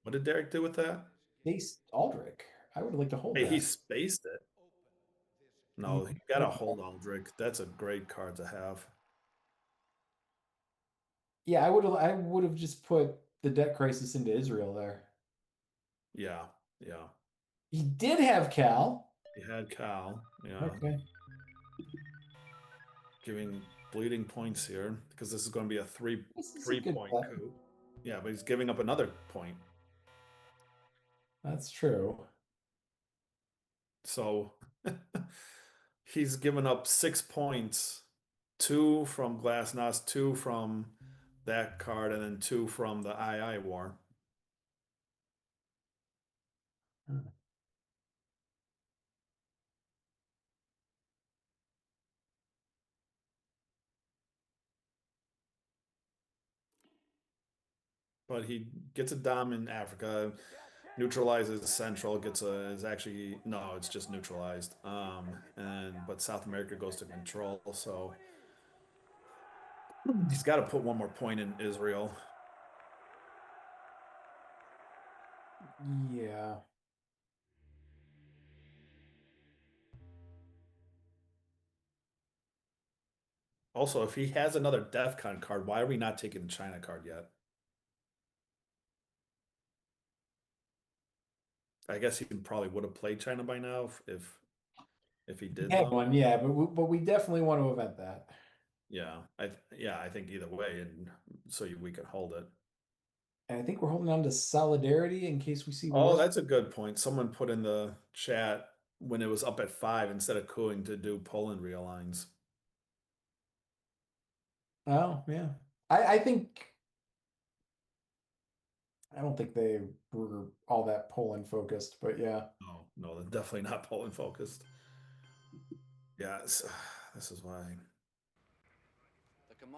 [SPEAKER 3] What did Derek do with that?
[SPEAKER 2] Spaced Aldrich. I would like to hold.
[SPEAKER 3] Hey,
[SPEAKER 2] that.
[SPEAKER 3] he spaced it. No, you gotta hold Aldrich. That's a great card to have.
[SPEAKER 2] Yeah, I would have just put the debt crisis into Israel there.
[SPEAKER 3] Yeah.
[SPEAKER 2] He did have Cal.
[SPEAKER 3] He had Cal. Yeah.
[SPEAKER 2] Okay.
[SPEAKER 3] Giving bleeding points here because this is going to be a 3-point coup. Yeah, but he's giving up another point.
[SPEAKER 2] That's true.
[SPEAKER 3] So he's given up 6 points, 2 from Glasnost, 2 from that card, and then 2 from the II war. But he gets a dom in Africa, neutralizes Central, it's just neutralized. But South America goes to control, so he's got to put 1 more point in Israel.
[SPEAKER 2] Yeah.
[SPEAKER 3] Also, if he has another DEFCON card, why are we not taking the China card yet? I guess he probably would have played China by now if he did.
[SPEAKER 2] Had one, yeah, but we definitely want to event that.
[SPEAKER 3] Yeah, I think either way, and so we can hold it.
[SPEAKER 2] And I think we're holding on to Solidarity in case we see.
[SPEAKER 3] Oh, that's a good point. Someone put in the chat when it was up at 5 instead of cooing to do Poland realigns.
[SPEAKER 2] Oh yeah, I don't think they were all that Poland focused, but yeah.
[SPEAKER 3] No, they're definitely not Poland focused. Yeah, this is why.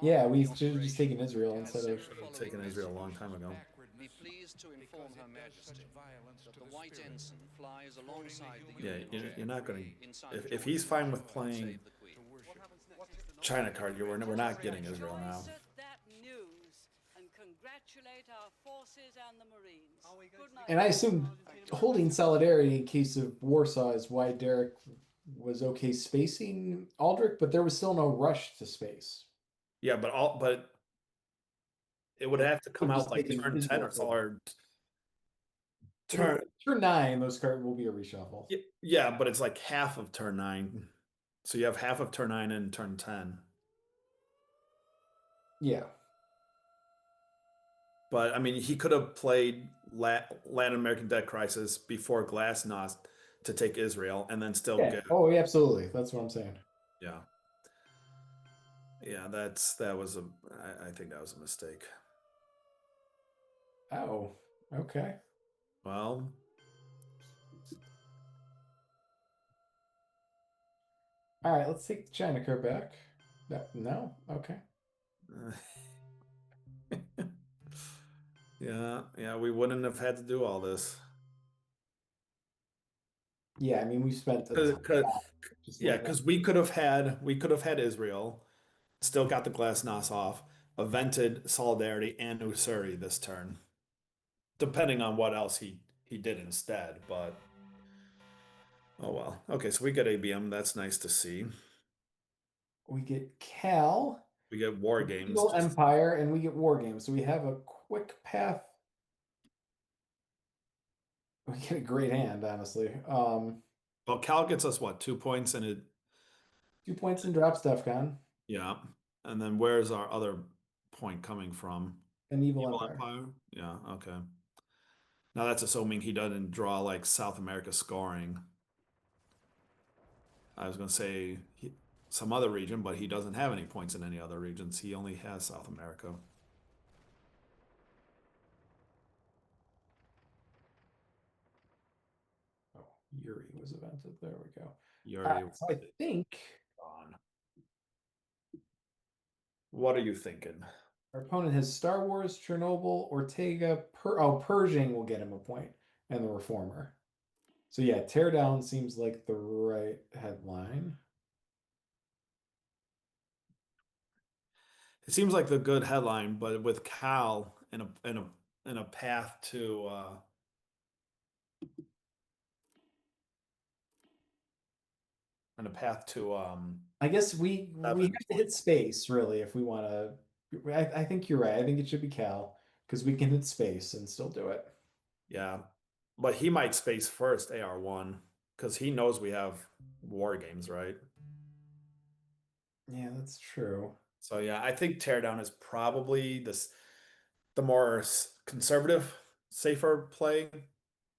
[SPEAKER 2] Yeah, we should have just taken Israel instead of
[SPEAKER 3] taken Israel a long time ago.
[SPEAKER 7] Be pleased to inform Her Majesty that the White Ensign flies alongside the
[SPEAKER 3] Yeah, you're not going to. If he's fine with playing China card, we're not getting Israel now.
[SPEAKER 2] And I assume holding Solidarity in case of Warsaw is why Derek was okay spacing Aldrich, but there was still no rush to space.
[SPEAKER 3] Yeah, but it would have to come out like turn 10 or turn
[SPEAKER 2] 9. Those cards will be a reshuffle.
[SPEAKER 3] Yeah, but it's like half of turn 9. So you have half of turn 9 and turn 10.
[SPEAKER 2] Yeah.
[SPEAKER 3] But I mean, he could have played Latin American Debt Crisis before Glasnost to take Israel, and then still
[SPEAKER 2] Yeah.
[SPEAKER 3] get.
[SPEAKER 2] Oh, yeah, absolutely. That's what I'm saying.
[SPEAKER 3] Yeah. Yeah, that was a. I think that was a mistake.
[SPEAKER 2] Oh, okay.
[SPEAKER 3] Well,
[SPEAKER 2] All right, let's take the China card back. No? Okay.
[SPEAKER 3] yeah, we wouldn't have had to do all this.
[SPEAKER 2] Yeah, I mean, we spent a ton of time just
[SPEAKER 3] Yeah,
[SPEAKER 2] looking at.
[SPEAKER 3] because we could have had Israel, still got the Glasnost off, evented Solidarity and Usuri this turn, depending on what else he did instead. But oh well. Okay, so we get ABM. That's nice to see.
[SPEAKER 2] We get Cal,
[SPEAKER 3] We get War Games.
[SPEAKER 2] Eagle Empire, and we get War Games. So we have a quick path. We get a great hand, honestly.
[SPEAKER 3] Well, Cal gets us what, 2 points and it.
[SPEAKER 2] 2 points and drops DEFCON.
[SPEAKER 3] Yeah, and then where's our other point coming from?
[SPEAKER 2] An Evil
[SPEAKER 3] Evil
[SPEAKER 2] Empire.
[SPEAKER 3] Empire? Yeah, okay. Now that's assuming he doesn't draw like South America scoring. I was going to say some other region, but he doesn't have any points in any other regions. He only has South America.
[SPEAKER 2] Oh, Yuri was evented. There we go.
[SPEAKER 3] Yuri,
[SPEAKER 2] So I think
[SPEAKER 3] on. What are you thinking?
[SPEAKER 2] our opponent has Star Wars, Chernobyl, Ortega, Pershing will get him a point, and the Reformer. So yeah, Teardown seems like the right headline.
[SPEAKER 3] It seems like the good headline, but with Cal in a path to
[SPEAKER 2] I guess we have to hit space really if we want to. I think you're right. I think it should be Cal because we can hit space and still do it.
[SPEAKER 3] Yeah, but he might space first AR1 because he knows we have War Games, right?
[SPEAKER 2] Yeah, that's true.
[SPEAKER 3] So yeah, I think Teardown is probably the more conservative, safer play.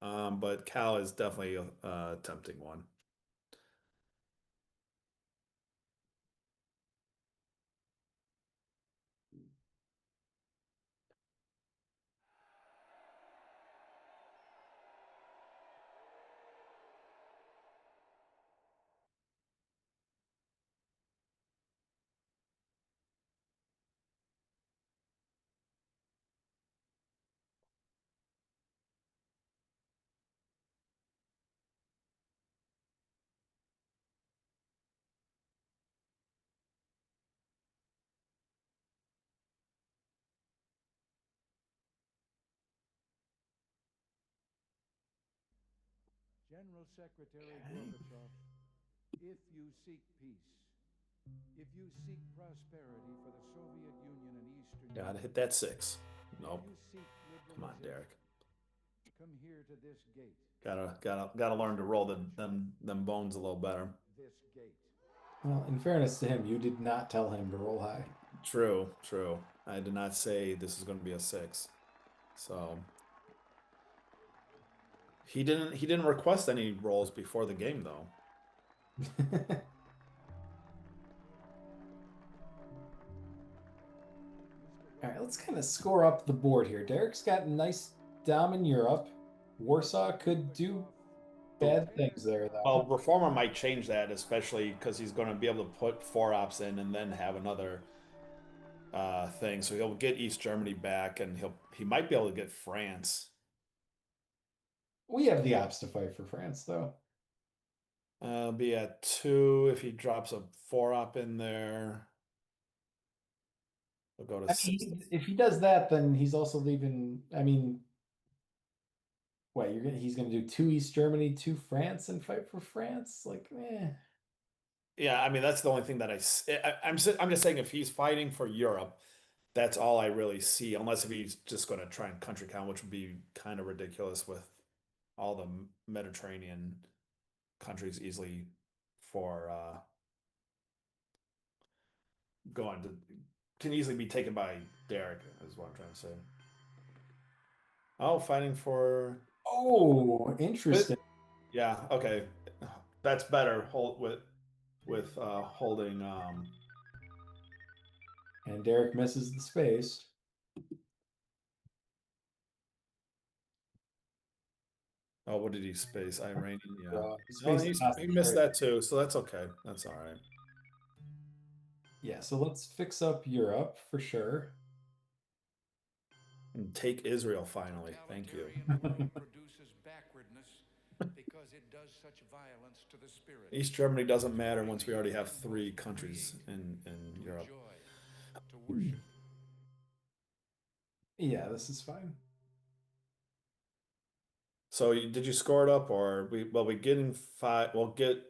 [SPEAKER 3] But Cal is definitely a tempting one.
[SPEAKER 6] General Secretary Gorbachev, if you seek peace, if you seek prosperity for the Soviet Union and Eastern
[SPEAKER 3] Gotta
[SPEAKER 6] Europe,
[SPEAKER 3] hit that 6. Nope.
[SPEAKER 6] you seek
[SPEAKER 3] Come on, Derek.
[SPEAKER 6] come here to this gate.
[SPEAKER 3] Gotta learn to roll them bones a little better.
[SPEAKER 6] This gate.
[SPEAKER 2] Well, in fairness to him, you did not tell him to roll high.
[SPEAKER 3] True. I did not say this is going to be a 6. So he didn't request any rolls before the game though.
[SPEAKER 2] All right, let's kind of score up the board here. Derek's got nice dom in Europe. Warsaw could do bad things there, though.
[SPEAKER 3] Well, Reformer might change that, especially because he's going to be able to put 4 ops in and then have another thing. So he'll get East Germany back, and he might be able to get France.
[SPEAKER 2] We have the ops to fight for France, though.
[SPEAKER 3] Be at 2 if he drops a 4 op in there. We'll go to 6.
[SPEAKER 2] If he does that, then he's also leaving. I mean, what he's gonna do 2 East Germany, 2 France, and fight for France? Like, eh.
[SPEAKER 3] Yeah, I mean that's the only thing that I'm just saying if he's fighting for Europe, that's all I really see. Unless if he's just going to try and country count, which would be kind of ridiculous with all the Mediterranean countries easily for going to can easily be taken by Derek, is what I'm trying to say. Oh, fighting for
[SPEAKER 2] Oh, interesting.
[SPEAKER 3] yeah, okay. That's better. Hold with holding
[SPEAKER 2] And Derek misses the space.
[SPEAKER 3] oh, what did he space? Iranian, yeah.
[SPEAKER 2] He
[SPEAKER 3] No,
[SPEAKER 2] spaced
[SPEAKER 3] he missed that too, so that's okay. That's all right.
[SPEAKER 2] Yeah, so let's fix up Europe for sure.
[SPEAKER 3] And take Israel finally. Thank you.
[SPEAKER 6] Produces backwardness because it does such violence to the spirit.
[SPEAKER 3] East Germany doesn't matter once we already have 3 countries in Europe.
[SPEAKER 6] To worship.
[SPEAKER 2] Yeah, this is fine.
[SPEAKER 3] So did you score it up, or we getting 5? We'll get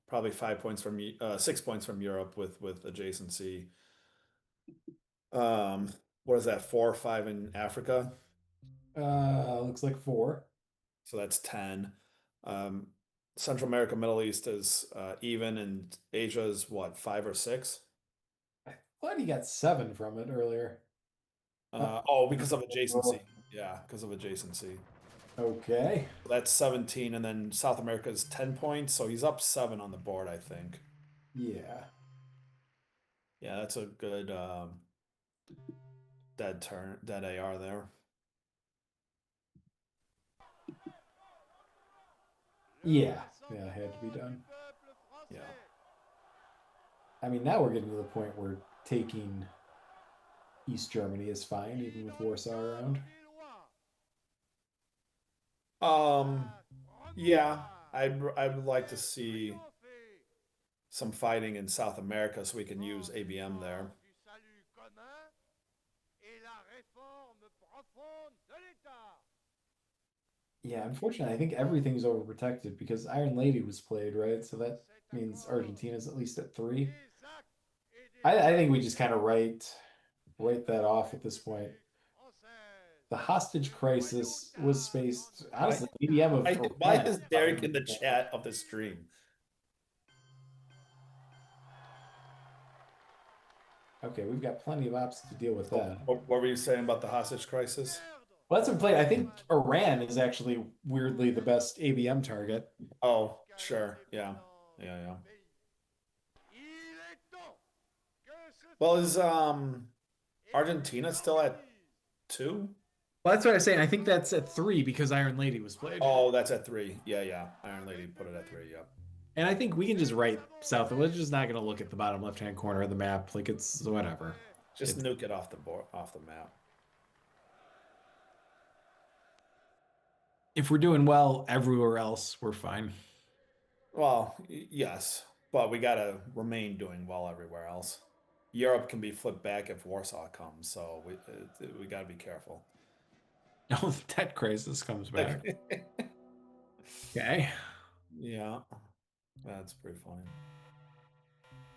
[SPEAKER 3] probably 5 points from 6 points from Europe with adjacency. What is that? 4 or 5 in Africa?
[SPEAKER 2] Looks like 4.
[SPEAKER 3] So that's 10. Central America, Middle East is even, and Asia is what, 5 or 6?
[SPEAKER 2] I thought he got 7 from it earlier.
[SPEAKER 3] Because of adjacency. Yeah, because of adjacency.
[SPEAKER 2] Okay.
[SPEAKER 3] So that's 17, and then South America is 10 points, so he's up 7 on the board, I think.
[SPEAKER 2] Yeah.
[SPEAKER 3] Yeah, that's a good dead AR there.
[SPEAKER 2] Yeah, it had to be done.
[SPEAKER 3] Yeah.
[SPEAKER 2] I mean, now we're getting to the point where taking East Germany is fine, even with Warsaw around.
[SPEAKER 3] Yeah, I'd like to see some fighting in South America so we can use ABM there.
[SPEAKER 2] Yeah, unfortunately, I think everything's overprotected because Iron Lady was played, right? So that means Argentina's at least at 3. I think we just kind of write that off at this point. The hostage crisis was spaced, honestly, ABM of.
[SPEAKER 3] Why is Derek in the chat of the stream?
[SPEAKER 2] Okay, we've got plenty of options to deal with that.
[SPEAKER 3] What were you saying about the hostage crisis?
[SPEAKER 2] Well, that's been played. I think Iran is actually weirdly the best ABM target.
[SPEAKER 3] Oh, sure. Yeah. Well, is Argentina still at 2?
[SPEAKER 2] Well, that's what I was saying. I think that's at 3 because Iron Lady was played.
[SPEAKER 3] Oh, that's at 3. Yeah. Iron Lady put it at 3, yeah.
[SPEAKER 2] And I think we can just write south. We're just not going to look at the bottom left-hand corner of the map. Like, it's whatever.
[SPEAKER 3] Just nuke it off the board, off the map.
[SPEAKER 2] If we're doing well everywhere else, we're fine.
[SPEAKER 3] Well, yes, but we got to remain doing well everywhere else. Europe can be flipped back if Warsaw comes, so we got to be careful.
[SPEAKER 2] Oh, the debt crisis comes back. Okay.
[SPEAKER 3] Yeah, that's pretty funny.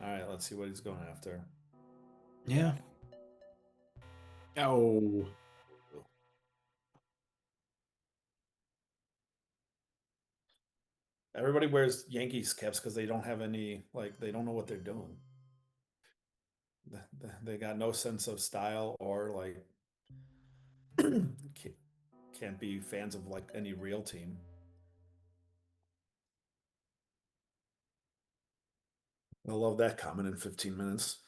[SPEAKER 3] All right, let's see what he's going after.
[SPEAKER 2] Yeah. Oh.
[SPEAKER 3] Everybody wears Yankees caps because they don't have any, like, they don't know what they're doing. They got no sense of style or, like, can't be fans of, like, any real team. I love that comment in 15 minutes.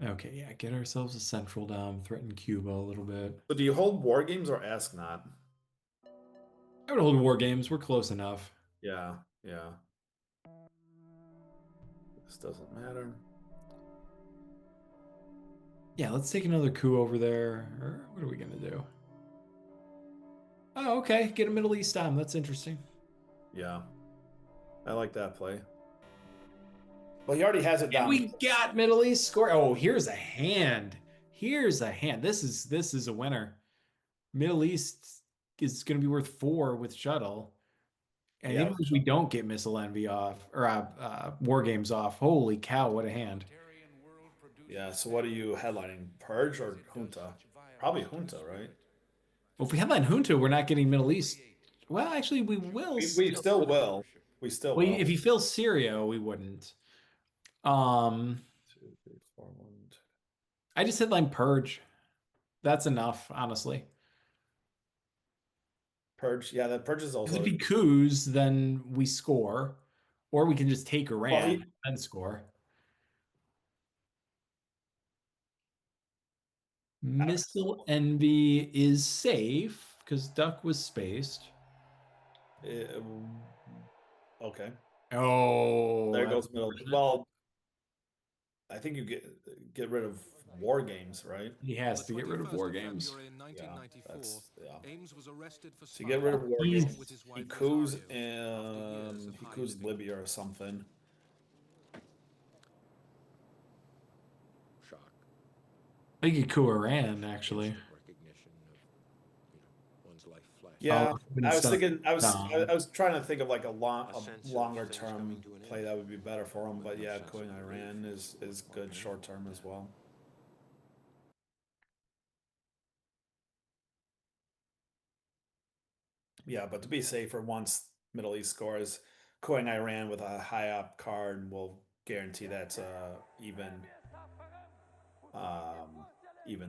[SPEAKER 2] Okay, yeah, get ourselves a central dom, threaten Cuba a little bit.
[SPEAKER 3] So do you hold war games or ask not?
[SPEAKER 2] I would hold war games. We're close enough.
[SPEAKER 3] Yeah. This doesn't matter.
[SPEAKER 2] Yeah, let's take another coup over there. Or what are we going to do? Oh, okay. Get a Middle East dom. That's interesting.
[SPEAKER 3] Yeah. I like that play. Well, he already has it down.
[SPEAKER 2] We got Middle East score. Oh, here's a hand. This is a winner. Middle East is going to be worth 4 with shuttle. And even if we don't get Missile Envy off, or War Games off, holy cow, what a hand.
[SPEAKER 3] Yeah, so what are you headlining? Purge or Junta? Probably Junta, right?
[SPEAKER 2] Well, if we headline Junta, we're not getting Middle East. Well, actually, we will.
[SPEAKER 3] We still will. We still will.
[SPEAKER 2] If he fills Syria, we wouldn't.
[SPEAKER 3] 2, 3, 4, 1, 2.
[SPEAKER 2] I just headline Purge. That's enough, honestly.
[SPEAKER 3] Purge. Yeah, that Purge is
[SPEAKER 2] 'Cause
[SPEAKER 3] also.
[SPEAKER 2] if he coups, then we score, or we can just take Iran
[SPEAKER 3] Well,
[SPEAKER 2] and score. Missile Envy is safe because Duck was spaced.
[SPEAKER 3] Okay.
[SPEAKER 2] Oh,
[SPEAKER 3] There
[SPEAKER 2] that's
[SPEAKER 3] goes middle.
[SPEAKER 2] unfortunate.
[SPEAKER 3] Well, I think you get rid of war games, right?
[SPEAKER 2] He has to get rid of war games.
[SPEAKER 3] Yeah, that's yeah.
[SPEAKER 7] Ames was arrested for
[SPEAKER 3] So you get rid of war
[SPEAKER 2] He's-
[SPEAKER 3] games. He coups Libya or something.
[SPEAKER 8] Shock.
[SPEAKER 2] I think he coup Iran, actually.
[SPEAKER 8] Recognition of, one's life flash.
[SPEAKER 3] Yeah, I was
[SPEAKER 2] instead of
[SPEAKER 3] thinking. I
[SPEAKER 2] Saddam.
[SPEAKER 3] was trying to think of like a
[SPEAKER 8] sense of
[SPEAKER 3] longer
[SPEAKER 8] things
[SPEAKER 3] term
[SPEAKER 8] coming to an
[SPEAKER 3] play
[SPEAKER 8] end.
[SPEAKER 3] that would be better for him. But
[SPEAKER 8] No
[SPEAKER 3] yeah,
[SPEAKER 8] sense of
[SPEAKER 3] couing
[SPEAKER 8] relief.
[SPEAKER 3] Iran is good short term as well. Yeah, but to be safer, once Middle East scores, couing Iran with a high up card will guarantee that's even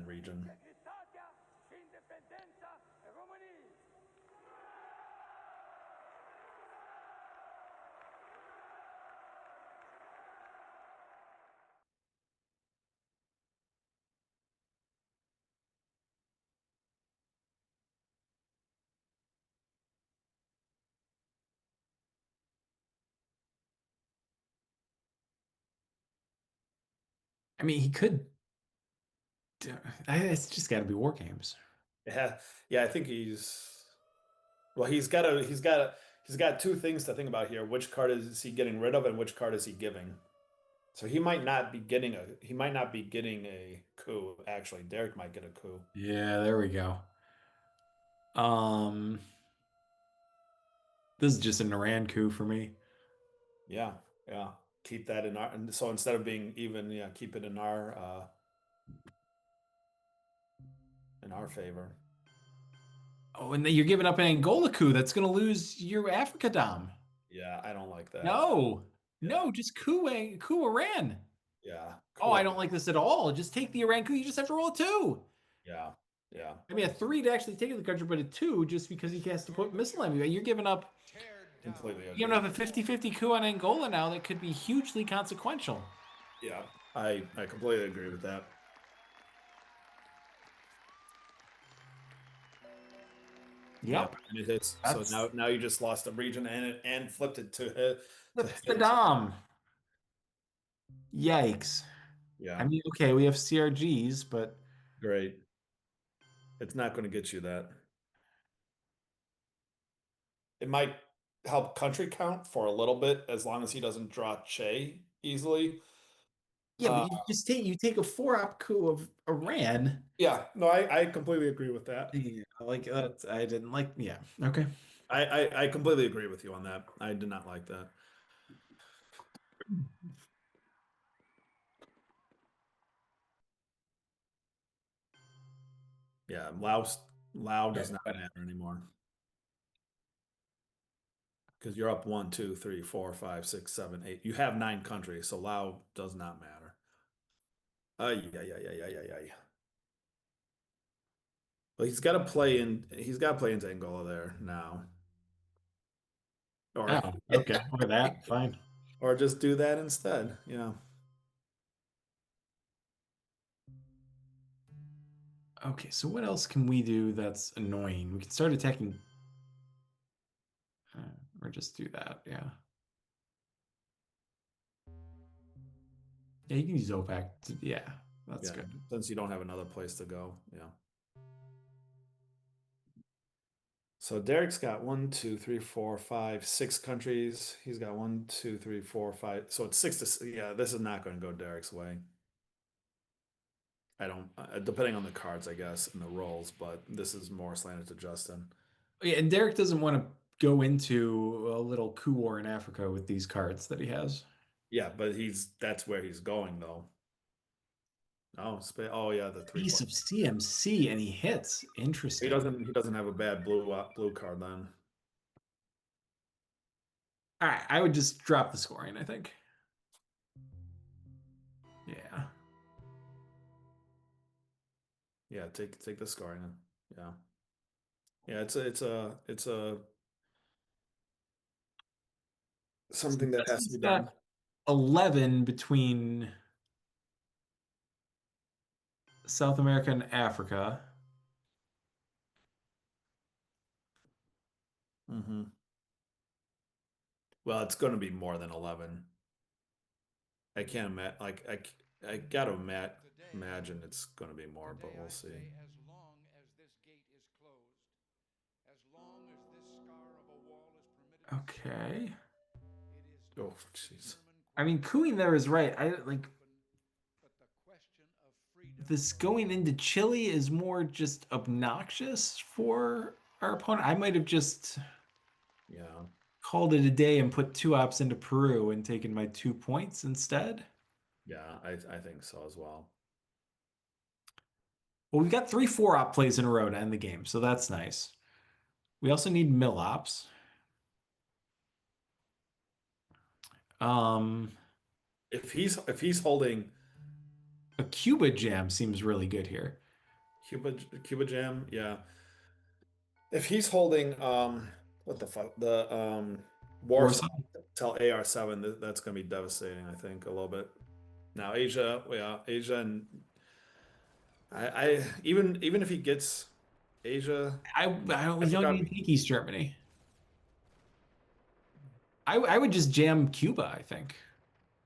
[SPEAKER 3] region.
[SPEAKER 2] I mean, he could. It's just got to be war games.
[SPEAKER 3] Yeah, I think he's got two things to think about here. Which card is he getting rid of, and which card is he giving? So he might not be getting a coup. Actually, Derek might get a coup.
[SPEAKER 2] Yeah, there we go. This is just an Iran coup for me.
[SPEAKER 3] Yeah. Keep that in our. And so instead of being even, yeah, keep it in our favor.
[SPEAKER 2] Oh, and then you're giving up an Angola coup. That's going to lose your Africa dom.
[SPEAKER 3] Yeah, I don't like that.
[SPEAKER 2] No, just coup Iran.
[SPEAKER 3] Yeah.
[SPEAKER 2] Oh, I don't like this at all. Just take the Iran coup. You just have to roll a 2.
[SPEAKER 3] Yeah.
[SPEAKER 2] I mean, a 3 to actually take the country, but a 2 just because he has to put missile enemy. You're giving up.
[SPEAKER 3] Completely agree.
[SPEAKER 2] You're giving up a 50-50 coup on Angola now that could be hugely consequential.
[SPEAKER 3] Yeah, I completely agree with that.
[SPEAKER 2] Yep.
[SPEAKER 3] And it hits. So now you just lost a region and flipped it to hit.
[SPEAKER 2] The dom. Yikes.
[SPEAKER 3] Yeah.
[SPEAKER 2] I mean, okay, we have CRGs, but
[SPEAKER 3] great. It's not going to get you that. It might help country count for a little bit as long as he doesn't draw Che easily.
[SPEAKER 2] Yeah, but you take a 4-op coup of Iran.
[SPEAKER 3] Yeah, no, I completely agree with that.
[SPEAKER 2] Yeah, like that. I didn't like. Yeah, okay.
[SPEAKER 3] I completely agree with you on that. I did not like that. Yeah, Lao does not matter anymore. Because you're up 1, 2, 3, 4, 5, 6, 7, 8. You have 9 countries, so Lao does not matter. Yeah. Well, he's got to play into Angola there now. Or
[SPEAKER 2] okay, look at that. Fine.
[SPEAKER 3] Or just do that instead. Yeah.
[SPEAKER 2] Okay, so what else can we do that's annoying? We can start attacking. Or just do that. Yeah. Yeah, you can use OPEC. Yeah, that's good.
[SPEAKER 3] Since you don't have another place to go. Yeah. So Derek's got 1, 2, 3, 4, 5, 6 countries. He's got 1, 2, 3, 4, 5. So it's 6 to. Yeah, this is not going to go Derek's way. I don't. Depending on the cards, I guess, and the rolls, but this is more slanted to Justin.
[SPEAKER 2] Yeah, and Derek doesn't want to go into a little coup war in Africa with these cards that he has.
[SPEAKER 3] Yeah, but that's where he's going though. Oh yeah, the 3
[SPEAKER 2] piece of CMC, and he hits. Interesting.
[SPEAKER 3] He doesn't have a bad blue card then.
[SPEAKER 2] All right, I would just drop the scoring, I think. Yeah.
[SPEAKER 3] Yeah, take the scoring. Yeah. Yeah, it's a something that has to
[SPEAKER 2] Justin's
[SPEAKER 3] be
[SPEAKER 2] got
[SPEAKER 3] done.
[SPEAKER 2] 11 between South America and Africa.
[SPEAKER 3] Mm-hmm. Well, it's going to be more than 11. I can't imagine. Like I gotta imagine it's going to be more, but we'll see.
[SPEAKER 6] As long as this gate is closed, as long as this scar of a wall is permitted.
[SPEAKER 2] Okay.
[SPEAKER 6] It is
[SPEAKER 3] Oh, jeez.
[SPEAKER 2] I mean, cooing there is right. I like
[SPEAKER 6] but the question of freedom.
[SPEAKER 2] this going into Chile is more just obnoxious for our opponent. I might have just
[SPEAKER 3] Yeah.
[SPEAKER 2] called it a day and put 2 ops into Peru and taken my 2 points instead.
[SPEAKER 3] Yeah, I think so as well.
[SPEAKER 2] Well, we've got 3 4-op plays in a row to end the game, so that's nice. We also need mill ops. Um,
[SPEAKER 3] If he's holding
[SPEAKER 2] a Cuba jam seems really good here.
[SPEAKER 3] Cuba Jam, yeah. If he's holding what the fuck the Warsaw
[SPEAKER 2] Warsaw?
[SPEAKER 3] till AR7, that's gonna be devastating, I think, a little bit. Now Asia, yeah, Asia and I even if he gets Asia,
[SPEAKER 2] We
[SPEAKER 3] I
[SPEAKER 2] don't
[SPEAKER 3] forgot.
[SPEAKER 2] need to take East Germany. I would just jam Cuba, I think.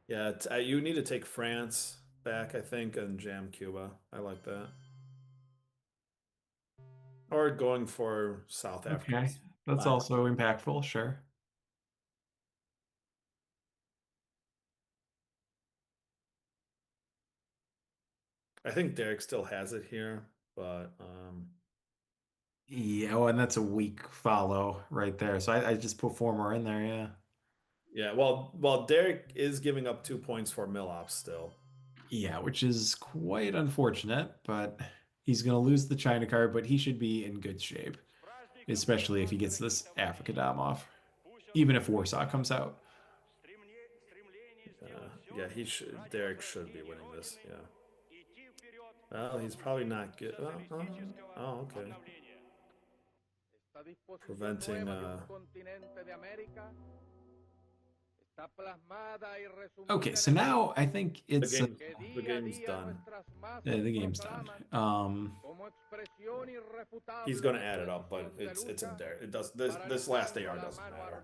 [SPEAKER 3] Yeah, you need to take France back, I think, and jam Cuba. I like that. Or going for South Africa.
[SPEAKER 2] Okay. That's also impactful, sure.
[SPEAKER 3] I think Derek still has it here, but
[SPEAKER 2] Yeah, oh, and that's a weak follow right there. So I just put 4 more in there, yeah.
[SPEAKER 3] yeah, well, Derek is giving up 2 points for Millops still.
[SPEAKER 2] Yeah, which is quite unfortunate, but he's going to lose the China card, but he should be in good shape, especially if he gets this Africa Dom off, even if Warsaw comes out.
[SPEAKER 3] Yeah, Derek should be winning this. Yeah. Well, he's probably not good. Oh, okay. Preventing.
[SPEAKER 2] Okay, so now I think it's
[SPEAKER 3] The game's done.
[SPEAKER 2] the game's done.
[SPEAKER 3] He's gonna add it up, but it's in there. It does this last AR doesn't matter.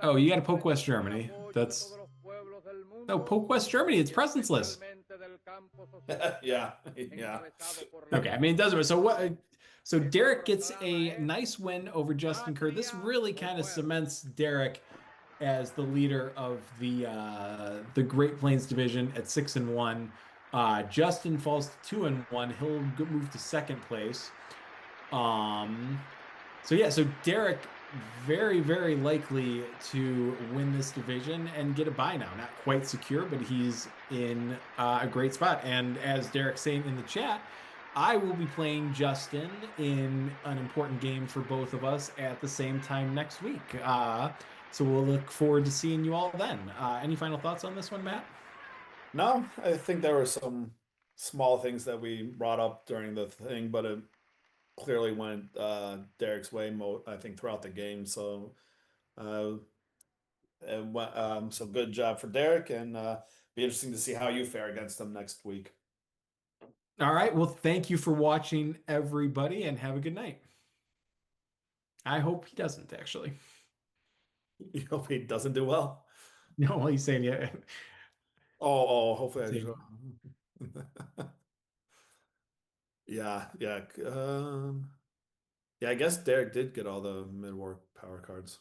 [SPEAKER 2] Oh, you got to poke West Germany. That's no poke West Germany. It's presenceless.
[SPEAKER 3] Yeah, yeah.
[SPEAKER 2] Okay, I mean it doesn't. So what? So Derek gets a nice win over Justin Kerr. This really kind of cements Derek as the leader of the Great Plains division at 6-1. Justin falls to 2-1. He'll move to second place. So yeah, so Derek very, very likely to win this division and get a bye now. Not quite secure, but he's in a great spot. And as Derek's saying in the chat, I will be playing Justin in an important game for both of us at the same time next week. So we'll look forward to seeing you all then. Any final thoughts on this one, Matt?
[SPEAKER 3] No, I think there were some small things that we brought up during the thing, but it clearly went Derek's way, I think, throughout the game. So, so good job for Derek, and be interesting to see how you fare against him next week.
[SPEAKER 2] All right. Well, thank you for watching, everybody, and have a good night. I hope he doesn't, actually.
[SPEAKER 3] You hope he doesn't do well.
[SPEAKER 2] No, well, he's saying yeah.
[SPEAKER 3] Oh, hopefully I do. Yeah. Yeah, I guess Derek did get all the mid-war power cards.